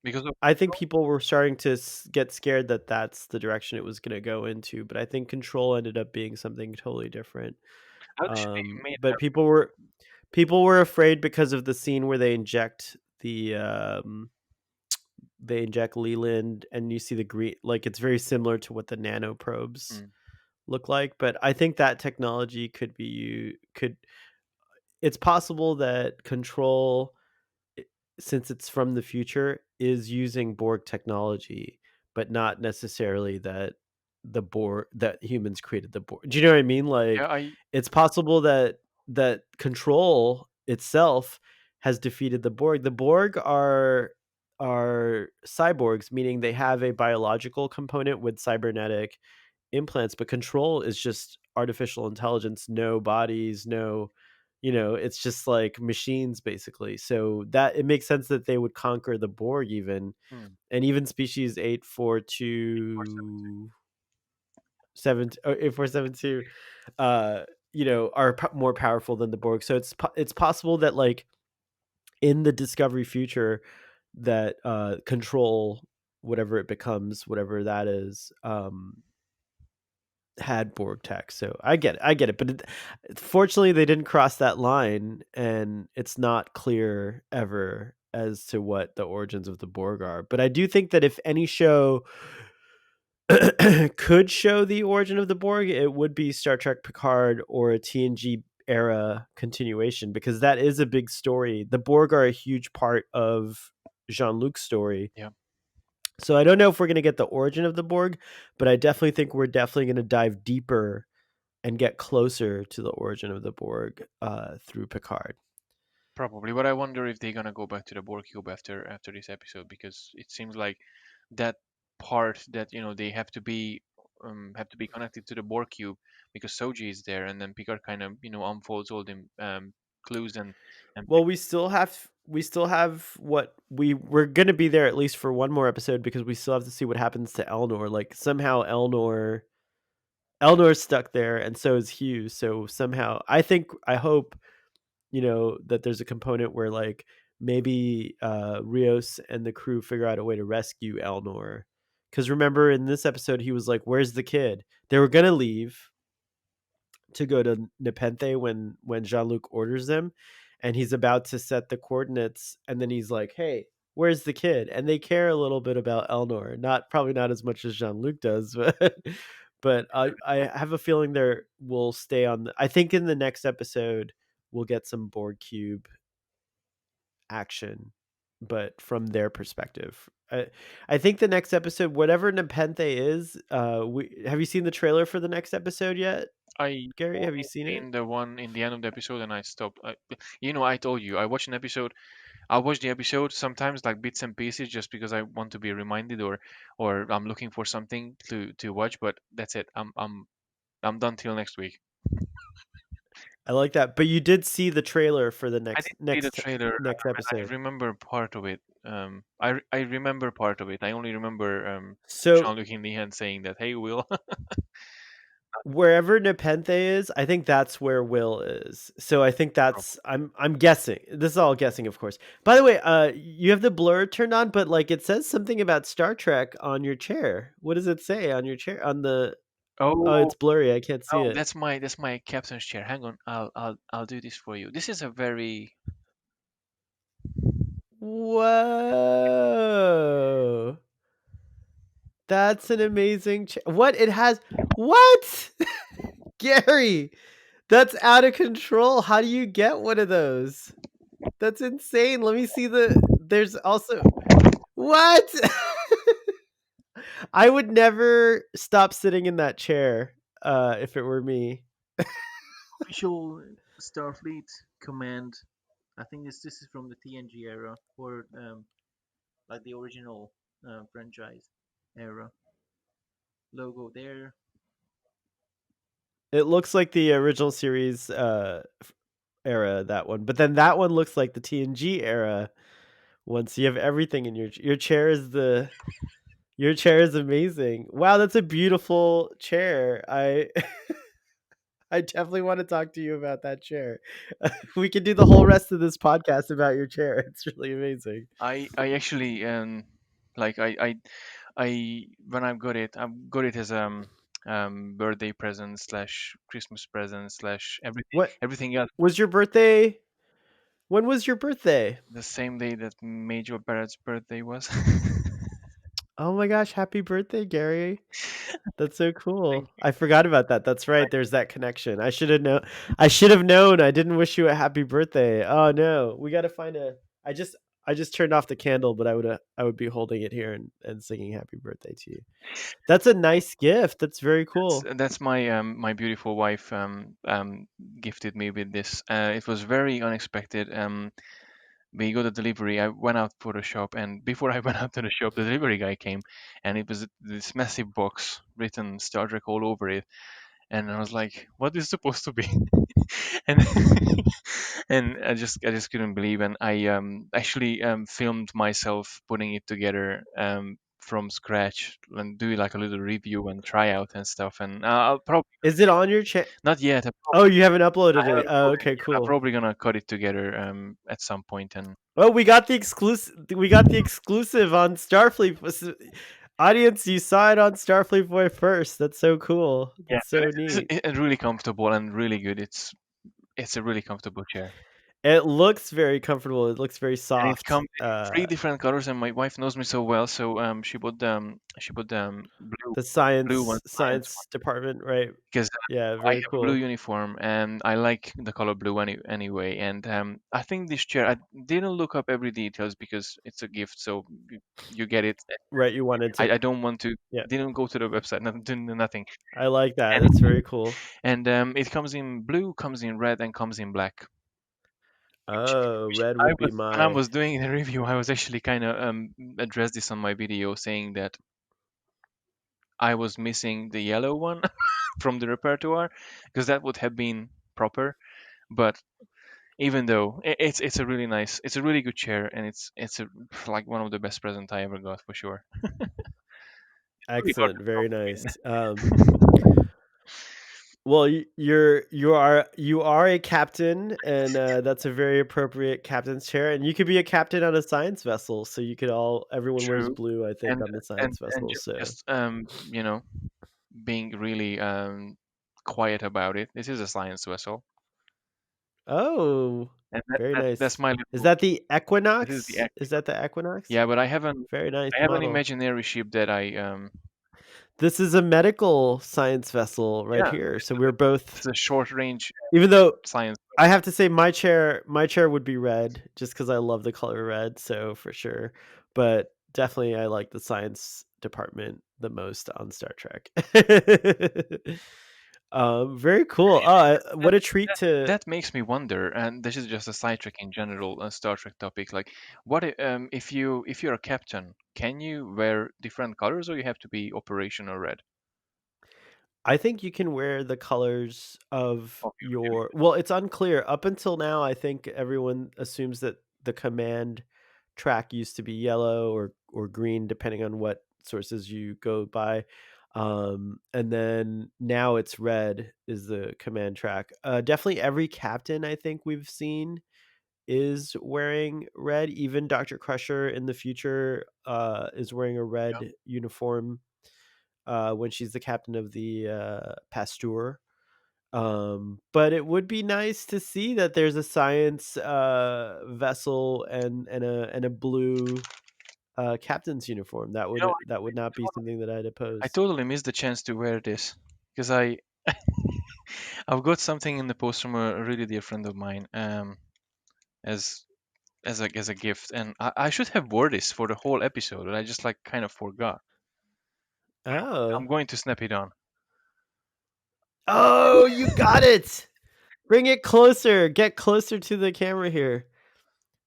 because of I think people were starting to get scared that that's the direction it was going to go into, but I think Control ended up being something totally different. actually made But people were afraid because of the scene where they inject Leland, and you see the green, like it's very similar to what the nanoprobes mm, look like. But I think that technology could be you could it's possible that Control, i- since it's from the future, is using Borg technology, but not necessarily that the Borg that humans created the Borg. Do you know what I mean? yeah Like, I it's possible that Control itself has defeated the Borg. The Borg are cyborgs, meaning they have a biological component with cybernetic implants, but Control is just artificial intelligence, no bodies, no, it's just like machines basically. So that it makes sense that they would conquer the Borg even, mm, and even species 8472 uh are more powerful than the Borg. So it's possible that like in the Discovery future that Control, whatever it becomes, whatever that is, had Borg tech. So I get it. But fortunately, they didn't cross that line, and it's not clear ever as to what the origins of the Borg are. But I do think that if any show could show the origin of the Borg, it would be Star Trek Picard or a TNG era continuation, because that is a big story. The Borg are a huge part of Jean Luc's story. yeah, So I don't know if we're going to get the origin of the Borg, but I definitely think we're definitely going to dive deeper and get closer to the origin of the Borg through Picard. probably. But I wonder if they're gonna go back to the Borg cube after this episode, because it seems like that part that they have to be have to be connected to the Borg cube because Soji is there, and then Picard kind of unfolds all the clues and Well, we still have what we're gonna be there at least for one more episode because we still have to see what happens to Elnor. Like somehow Elnor's stuck there, and so is Hughes. So somehow, I hope that there's a component where like maybe Rios and the crew figure out a way to rescue Elnor. Because remember in this episode, he was like, "Where's the kid?" They were gonna leave to go to Nepenthe when Jean Luc orders them, and he's about to set the coordinates, and then he's like, "Hey, where's the kid?" And they care a little bit about Elnor, not probably not as much as Jean Luc does, but I have a feeling there will stay on. I think in the next episode we'll get some Borg cube action, but from their perspective. I think the next episode, whatever Nepenthe is, have you seen the trailer for the next episode yet, I Gary? Have you only seen it? seen the one in the end of the episode, and I stopped. I told you I watch an episode. I watch the episode sometimes like bits and pieces just because I want to be reminded, or I'm looking for something to watch. But that's it. I'm done till next week. I like that. But you did see the trailer for the I next didn't see the next trailer. next I episode. remember part of it. I remember part of it. I only remember So Jean-Luc in the end saying that, "Hey, Will." wherever Nepenthe is, I think that's where Will is. So I think that's I'm guessing. This is all guessing, of course. By the way, you have the blur turned on, but like it says something about Star Trek on your chair. What does it say on your chair? On the Oh, Oh, it's blurry. I can't see oh, it. that's my captain's chair. Hang on, I'll do this for you. This is a very Whoa. That's an amazing what it has what? Gary, that's out of control. How do you get one of those? That's insane. Let me see there's also what? I would never stop sitting in that chair if it were me. official Starfleet command. I think this is from the TNG era or like the original franchise era. Logo there. It looks like the original series era, that one. But then that one looks like the TNG era one. So you have everything in your chair is the your chair is amazing. Wow, that's a beautiful chair. I definitely want to talk to you about that chair. We could do the whole rest of this podcast about your chair. It's really amazing. I actually like I when I got it as birthday present slash Christmas present slash What everything else was your birthday? When was your birthday? the same day that Major Barrett's birthday was. Oh my gosh, happy birthday, Gary. That's so Thank cool. you. I forgot about that. That's right. There's that connection. I should have known. I didn't wish you a happy birthday. Oh no. We got to find a I just turned off the candle, but I would be holding it here and singing happy birthday to you. That's a nice gift. That's very cool. That's my my beautiful wife gifted me with this. It was very unexpected. We got a delivery. I went out for the shop, and before I went out to the shop, the delivery guy came, and it was this massive box written Star Trek all over it. And I was like, "What is supposed to be?" and and I just couldn't believe. And I actually filmed myself putting it together from scratch and do like a little review and tryout and stuff. And I'll probably Is it on your not yet. Oh, you haven't I uploaded it. haven't Oh, uploaded it okay, yet. I'm cool. probably gonna cut it together at some point. And Oh, we got the exclusive. We got the exclusive on Starfleet. Audience, you saw it on Starfleet Boy first. That's so cool. yeah, That's so neat. it's really comfortable and really good. It's a really comfortable chair. It looks very comfortable. It looks very And it soft. comes in three different colors, and my wife knows me so well, so she put The blue one, science one, science department, right? because Yeah, I very have a blue cool. uniform and I like the color blue anyway. And I think this chair, I didn't look up every details because it's a gift, so you get it. Right, you wanted to. I don't want to. Yeah, Didn't go to the website, nothing. I like that. And That's very cool. it comes in blue, comes in red, and comes in black. Oh, Which red I would be was when I my. was doing the review, I was actually kind of addressed this on my video, saying that I was missing the yellow one from the repertoire, because that would have been proper. But even though it's a really nice, it's a really good chair, and it's a, like one of the best present I ever got for sure. Really hard Excellent, to very top nice. Well, you are a captain, and that's a very appropriate captain's chair. And you could be a captain on a science vessel, so you could all everyone wears True. blue, I think, and on the and science and vessel. So, just being really quiet about it. This is a science vessel, oh, and very that's nice. my Is little. that the This is the Equinox? Is Equinox. that the Equinox? Yeah, but Very nice I have an model. imaginary ship that I This is a medical science vessel right yeah, here. So we're both, it's a short range even though science I vessel. have to say my chair would be red just because I love the color red, so for sure. But definitely I like the science department the most on Star Trek. Very cool. Oh, That, what a treat to. that makes me wonder, and this is just a side Trek in general, a Star Trek topic. Like, if you're a captain, can you wear different colors, or you have to be operational red I think you can wear the colors of of your your, well, it's unclear. Up until now, I think everyone assumes that the command track used to be yellow or green, depending on what sources you go by. And then now it's red is the command track. Definitely every captain I think we've seen is wearing red. Even Dr. Crusher in the future is wearing a Yeah. red uniform when she's the captain of the Pasteur. But it would be nice to see that there's a science vessel and a blue captain's uniform. That would not be something that I'd I oppose. totally missed the chance to wear this, because I've got something in the post from a really dear friend of mine, as as a gift, and I should have wore this for the whole episode, but I just like kind of forgot. I'm Oh, going to snap it on. oh, you got it! Bring it closer. Get closer to the camera here.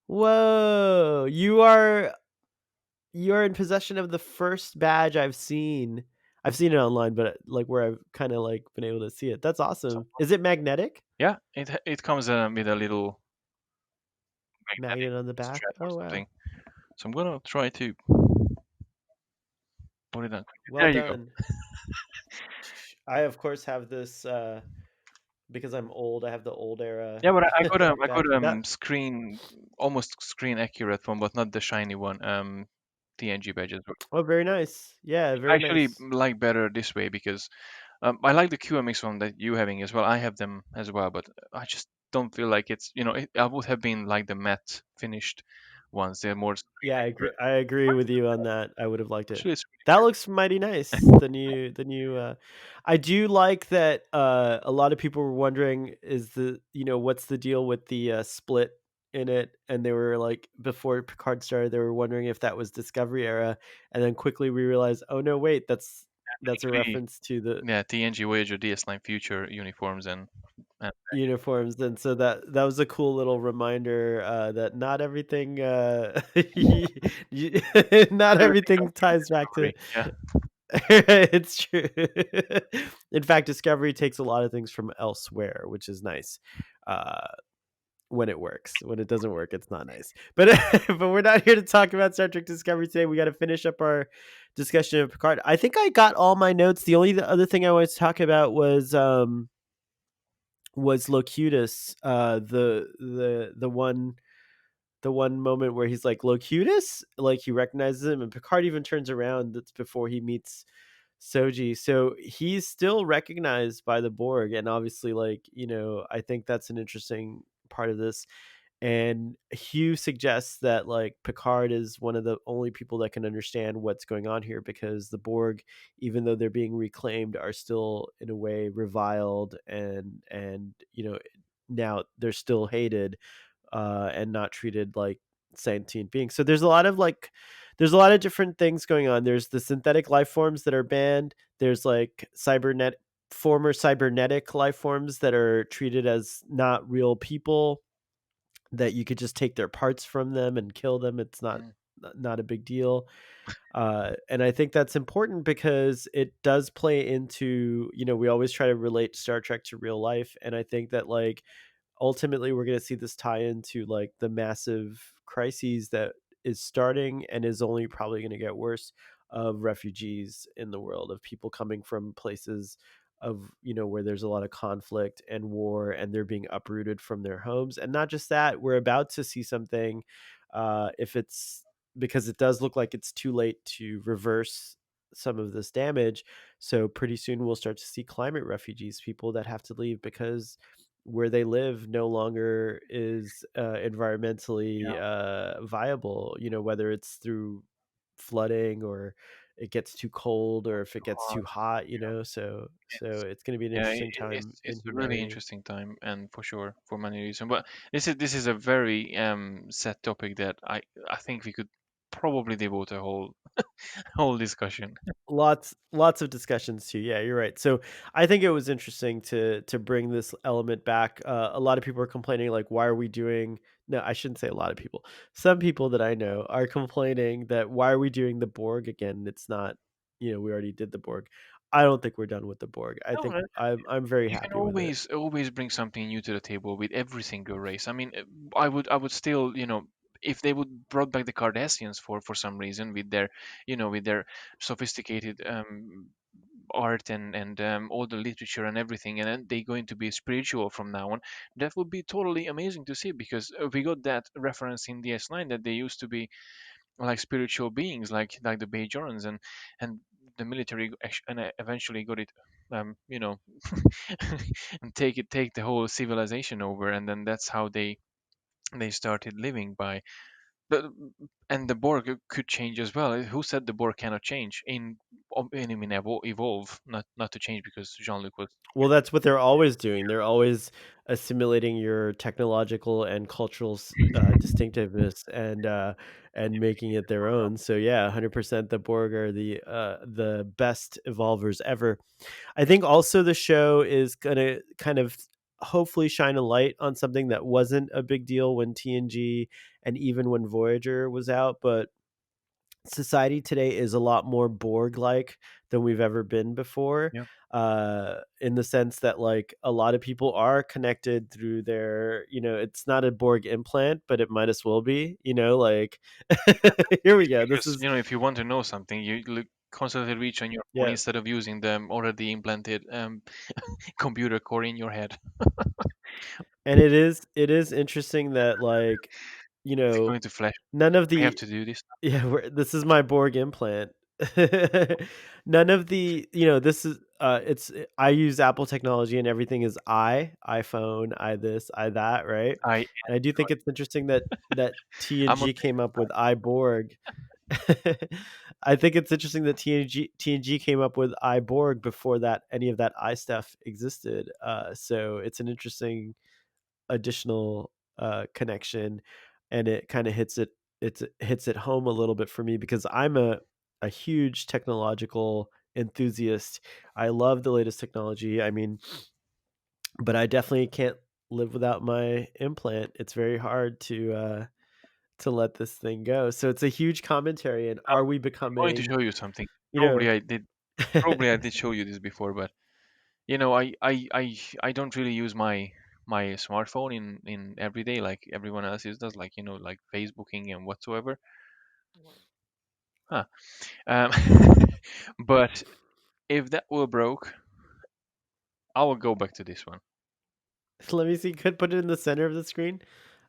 Whoa, you are in possession of the first badge I've seen. I've seen it online, but like where I've kind of like been able to see it. That's So awesome. Is it magnetic? yeah, it comes with a little magnetic Magnet on the back? strap or Oh wow. something. So I'm gonna try to put it on. Well There you go. done. I of course have this because I'm old. I have the old era Yeah, but I got badge. That screen, almost screen accurate one, but not the shiny one. TNG badges. oh very nice. Yeah, I very actually nice. like better this way, because I like the QMX one that you having as well. I have them as well, but I just don't feel like it's, I would have been like the matte finished ones. They're more screen Yeah, I agree. accurate. I agree with you on that. I would have liked it. Actually, it's That looks mighty nice. The new I do like that a lot of people were wondering is what's the deal with the split in it, and they were like before Picard started they were wondering if that was Discovery era, and then quickly we realized, "Oh no, wait, that's a actually, reference to the yeah, TNG Voyager DS9 Future uniforms, and uniforms." And so that was a cool little reminder that not everything not everything everything comes from ties back to. Discovery. Yeah, It's true. In fact, Discovery takes a lot of things from elsewhere, which is nice. Uh, when it works. When it doesn't work, it's not nice. But but we're not here to talk about Star Trek Discovery today. We got to finish up our discussion of Picard. I think I got all my notes. The only other thing I wanted to talk about was Locutus, the one moment where he's like Locutus, like he recognizes him, and Picard even turns around. That's before he meets Soji, so he's still recognized by the Borg, and obviously, like I think that's an interesting part of this. And Hugh suggests that like Picard is one of the only people that can understand what's going on here because the Borg, even though they're being reclaimed, are still in a way reviled and now they're still hated and not treated like sentient beings. So there's a lot of different things going on. There's the synthetic life forms that are banned. There's like former cybernetic life forms that are treated as not real people, that you could just take their parts from them and kill them. It's not mm. not a big deal. And I think that's important because it does play into, we always try to relate Star Trek to real life. And I think that, like, ultimately we're going to see this tie into like the massive crises that is starting and is only probably going to get worse, of refugees in the world, of people coming from places of, where there's a lot of conflict and war, and they're being uprooted from their homes. And not just that, we're about to see something, if it's, because it does look like it's too late to reverse some of this damage. So pretty soon we'll start to see climate refugees, people that have to leave because where they live no longer is environmentally Yeah. viable, whether it's through flooding, or it gets too cold, or if it gets Uh, too hot, yeah. so it's going to be an Yeah, interesting time in it's a really humanity. interesting time, and for sure for many reasons. But this is a very set topic that I think we could probably devote a whole whole discussion. Lots of discussions too. Yeah, you're right. So I think it was interesting to bring this element back. A lot of people are complaining, like, why are we doing? No, I shouldn't say a lot of people. Some people that I know are complaining that why are we doing the Borg again? It's not, we already did the Borg. I don't think we're done with the Borg. I No, think no, I'm very you can happy with it. always bring something new to the table with every single race. I mean, I would still, if they would brought back the Cardassians for some reason with their, with their sophisticated art and all the literature and everything, and then they going to be spiritual from now on, that would be totally amazing to see, because we got that reference in DS9 that they used to be like spiritual beings, like the Bajorans, and the military eventually got it, you know and take the whole civilization over, and then that's how they started living by. But and the Borg could change as well. Who said the Borg cannot change? Evolve, not to change because Jean-Luc was. Well, that's what they're always doing. They're always assimilating your technological and cultural distinctiveness, and making it their own. So yeah, 100% the Borg are the best evolvers ever. I think also the show is gonna kind of hopefully shine a light on something that wasn't a big deal when TNG and even when Voyager was out, but society today is a lot more Borg like than we've ever been before. Yeah. In the sense that, like, a lot of people are connected through their, it's not a Borg implant, but it might as well be, like, here we go. This Because is, if you want to know something, you look constantly reach on your phone yeah. instead of using the already implanted computer core in your head. And it is interesting that, like, you Is it know, going to flash? none of I have the to do this. yeah, this is my Borg implant. None of the, this is, I use Apple technology and everything is iPhone, I this, I that, right? I And I do think it's interesting that I'm on TNG the came up with iBorg. I think it's interesting that TNG came up with iBorg before that any of that I stuff existed. So it's an interesting additional connection, and it kind of hits it home a little bit for me because I'm a huge technological enthusiast. I love the latest technology. I mean, but I definitely can't live without my implant. It's very hard to let this thing go. So it's a huge commentary. And I'm are we going to becoming, show you something. you know, Probably I did show you this before, but I don't really use my smartphone in every day like everyone else does, like like Facebooking and whatsoever. Huh. Um, but if that were broke, I will go back to this one. let me see, could put it in the center of the screen.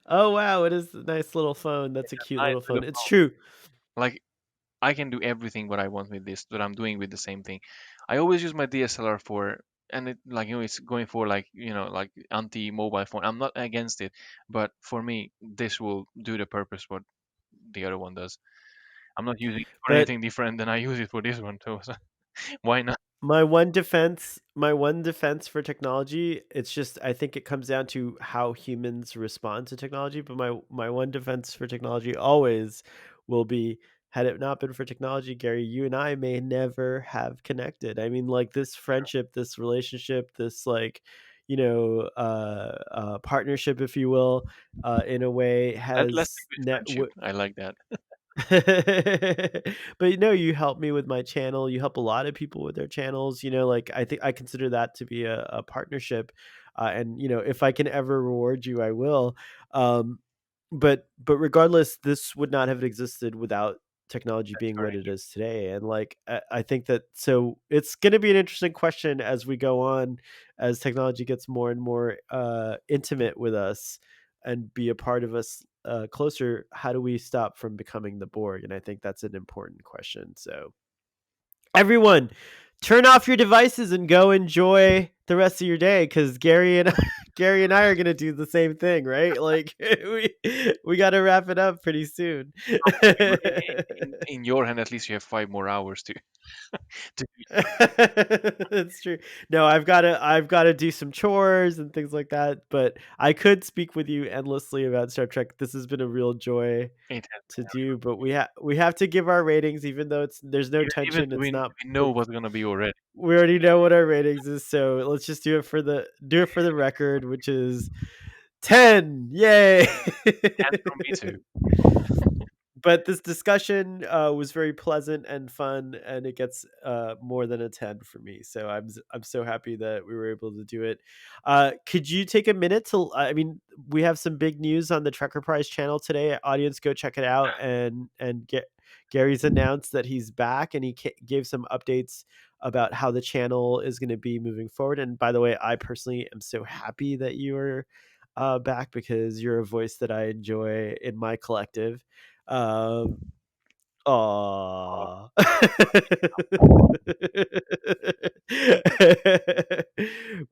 Oh wow, it is a nice little phone. That's a cute Nice little little phone. It's phone. true. Like I can do everything what I want with this that I'm doing with the same thing. I always use my DSLR for, and it like it's going for like like anti-mobile phone. I'm not against it, but for me this will do the purpose what the other one does. I'm not using it for But anything different than I use it for this one. So why not? my one defense for technology, it's just I think it comes down to how humans respond to technology. But my one defense for technology always will be, had it not been for technology, Gary, you and I may never have connected. I mean, like, this friendship, this relationship, this, like, partnership, if you will, in a way Let's has stick with friendship. I like that. But, you help me with my channel, you help a lot of people with their channels, like, I think I consider that to be a partnership, and, if I can ever reward you, I will, um, but regardless, this would not have existed without technology That's being what it correct. is today, and, like, I think that so it's gonna be an interesting question as we go on, as technology gets more and more, intimate with us and be a part of us, closer. How do we stop from becoming the Borg? And I think that's an important question. So, everyone, turn off your devices and go enjoy the rest of your day because Gary and Gary and I are gonna do the same thing, right? Like we got to wrap it up pretty soon. In your hand, at least you have 5 more hours to do. That's true. No, I've gotta do some chores and things like that, but I could speak with you endlessly about Star Trek. This has been a real joy It has to been do, but we have to give our ratings even though there's no even tension. though It's not we know it's what's gonna be already. we already know what our ratings is, so let's just do it for the record, which is 10. Yay. And from me too. But this discussion was very pleasant and fun, and it gets more than a 10 for me. So I'm so happy that we were able to do it. Could you take a minute to? I mean, we have some big news on the Trekker Prize channel today. Audience, go check it out. And get Gary's announced that he's back, and he gave some updates about how the channel is going to be moving forward. And by the way, I personally am so happy that you are back because you're a voice that I enjoy in my collective. um, Oh, Aw.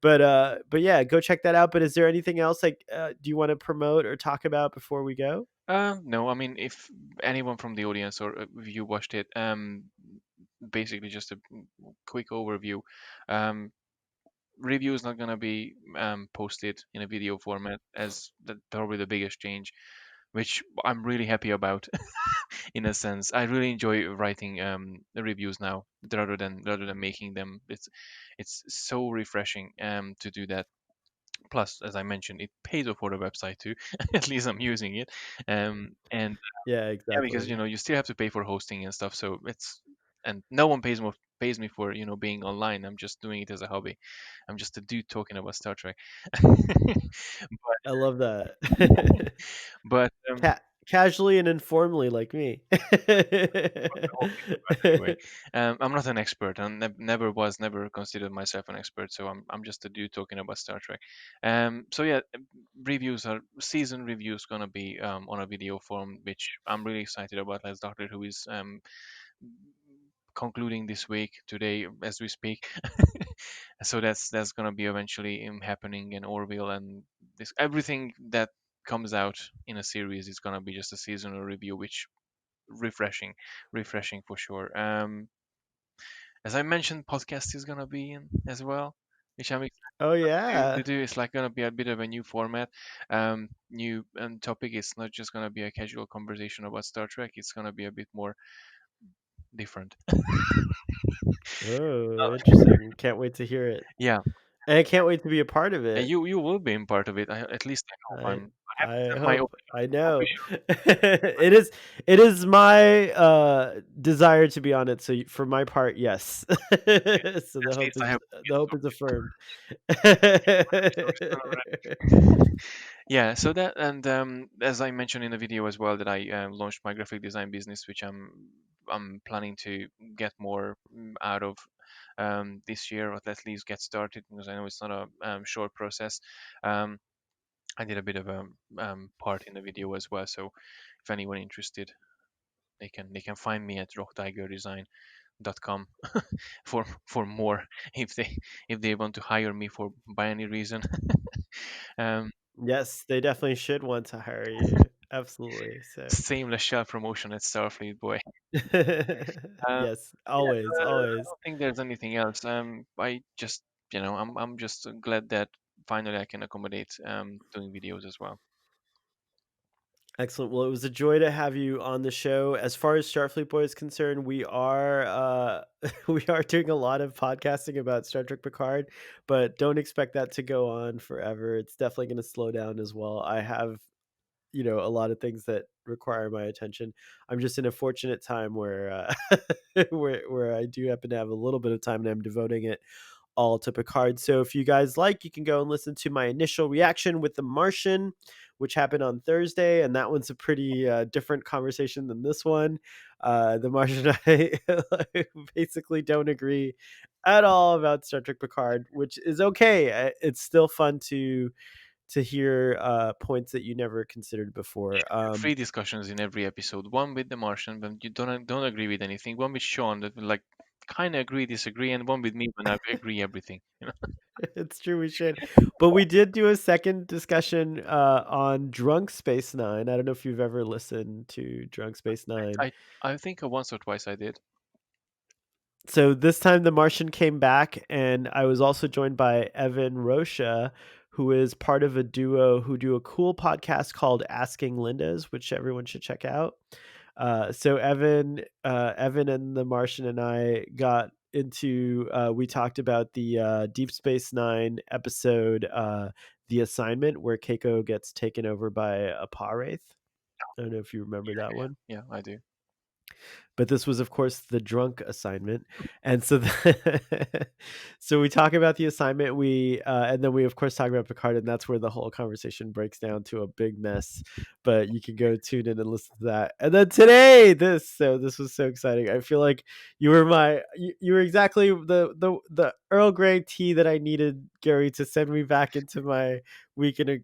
But yeah, go check that out. But is there anything else, like, do you wanna promote or talk about before we go? no, I mean, if anyone from the audience or if you watched it, basically just a quick overview. Um, Review is not gonna be posted in a video format as probably the biggest change, which I'm really happy about. In a sense, I really enjoy writing the reviews now rather than making them. It's so refreshing to do that. Plus, as I mentioned, it pays off for the website too. At least I'm using it. And Yeah, yeah, because exactly. you still have to pay for hosting and stuff. So it's and no one pays me for being online. I'm just doing it as a hobby. I'm just a dude talking about Star Trek. but I love that. but Casually and informally like me. I hope you do. But anyway, I'm not an expert. I never was, never considered myself an expert. So I'm just a dude talking about Star Trek. So yeah, season reviews gonna be on a video form, which I'm really excited about. As Doctor Who is concluding this week today as we speak. So that's gonna be eventually happening in Orville, and this everything that comes out in a series is gonna be just a seasonal review, which refreshing, refreshing for sure. As I mentioned, podcast is gonna be in as well, which I'm excited Oh, to yeah. do. It's like gonna be a bit of a new format, new topic. It's not just gonna be a casual conversation about Star Trek. It's gonna be a bit more different. Oh, Uh, interesting. Can't wait to hear it. yeah, And I can't wait to be a part of it. you will be in part of it. At least I hope. I I haven't I sent my hope. I know. official. It is my, desire to be on it, so for my part, yes. So the At hope least I is have the hope is affirmed. Yeah, so that and as I mentioned in the video as well, that I launched my graphic design business, which I'm planning to get more out of this year, or at least get started, because I know it's not a short process. Um, I did a bit of a part in the video as well, so if anyone interested, they can find me at rocktigerdesign.com for more if they want to hire me for by any reason. um, Yes, they definitely should want to hire you. Absolutely, so Seamless shell promotion at Starfleet, boy. Um, yes, yeah, always, I always. don't think there's anything else. I just, I'm just glad that finally I can accommodate doing videos as well. Excellent. Well, it was a joy to have you on the show. As far as Starfleet Boy is concerned, we are we are doing a lot of podcasting about Star Trek Picard, but don't expect that to go on forever. It's definitely going to slow down as well. I have, a lot of things that require my attention. I'm just in a fortunate time where where I do happen to have a little bit of time, and I'm devoting it all to Picard. So if you guys like, you can go and listen to my initial reaction with The Martian, which happened on Thursday, and that one's a pretty different conversation than this one. The Martian and I basically don't agree at all about Star Trek Picard, which is okay. It's still fun to hear points that you never considered before. Three discussions in every episode. One with the Martian, when you don't agree with anything. One with Sean, that like kind of agree, disagree, and one with me when I agree everything. It's true, we should. But we did do a second discussion on Drunk Space Nine. I don't know if you've ever listened to Drunk Space Nine. I think once or twice I did. So this time the Martian came back, and I was also joined by Evan Rocha, who is part of a duo who do a cool podcast called Asking Lindas, which everyone should check out. So Evan and the Martian and I got into. We talked about the Deep Space Nine episode, "The Assignment," where Keiko gets taken over by a paw wraith. I don't know if you remember that one. Yeah, I do. But this was, of course, the drunk assignment, and so so we talk about the assignment. And then we, of course, talk about Picard, and that's where the whole conversation breaks down to a big mess. But you can go tune in and listen to that. And then today, this was so exciting. I feel like you were exactly the Earl Grey tea that I needed, Gary, to send me back into my week in a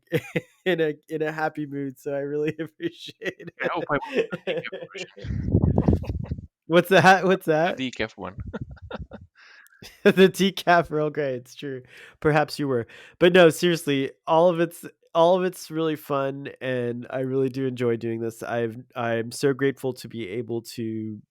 in a happy mood. So I really appreciate I hope I was the decaf it. version. What's that? What's that? The decaf one. The decaf Earl Grey. It's true. Perhaps you were, but no. Seriously, all of it's really fun, and I really do enjoy doing this. I'm so grateful to be able to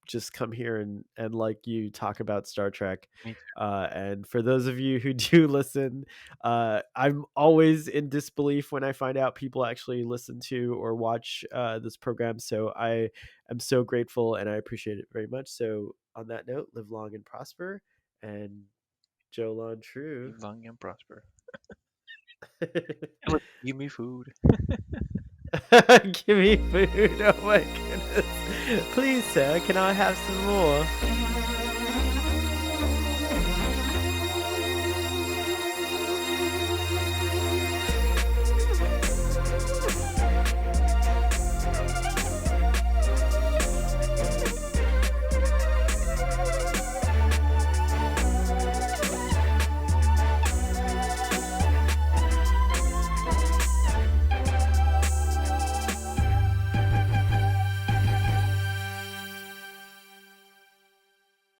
just come here and like you talk about Star Trek. Me too. And for those of you who do listen, I'm always in disbelief when I find out people actually listen to or watch this program. So I am so grateful and I appreciate it very much. So on that note, live long and prosper. And Jolon True. Live long and prosper. And give me food. Give me food. Oh my goodness. Please, sir, can I have some more?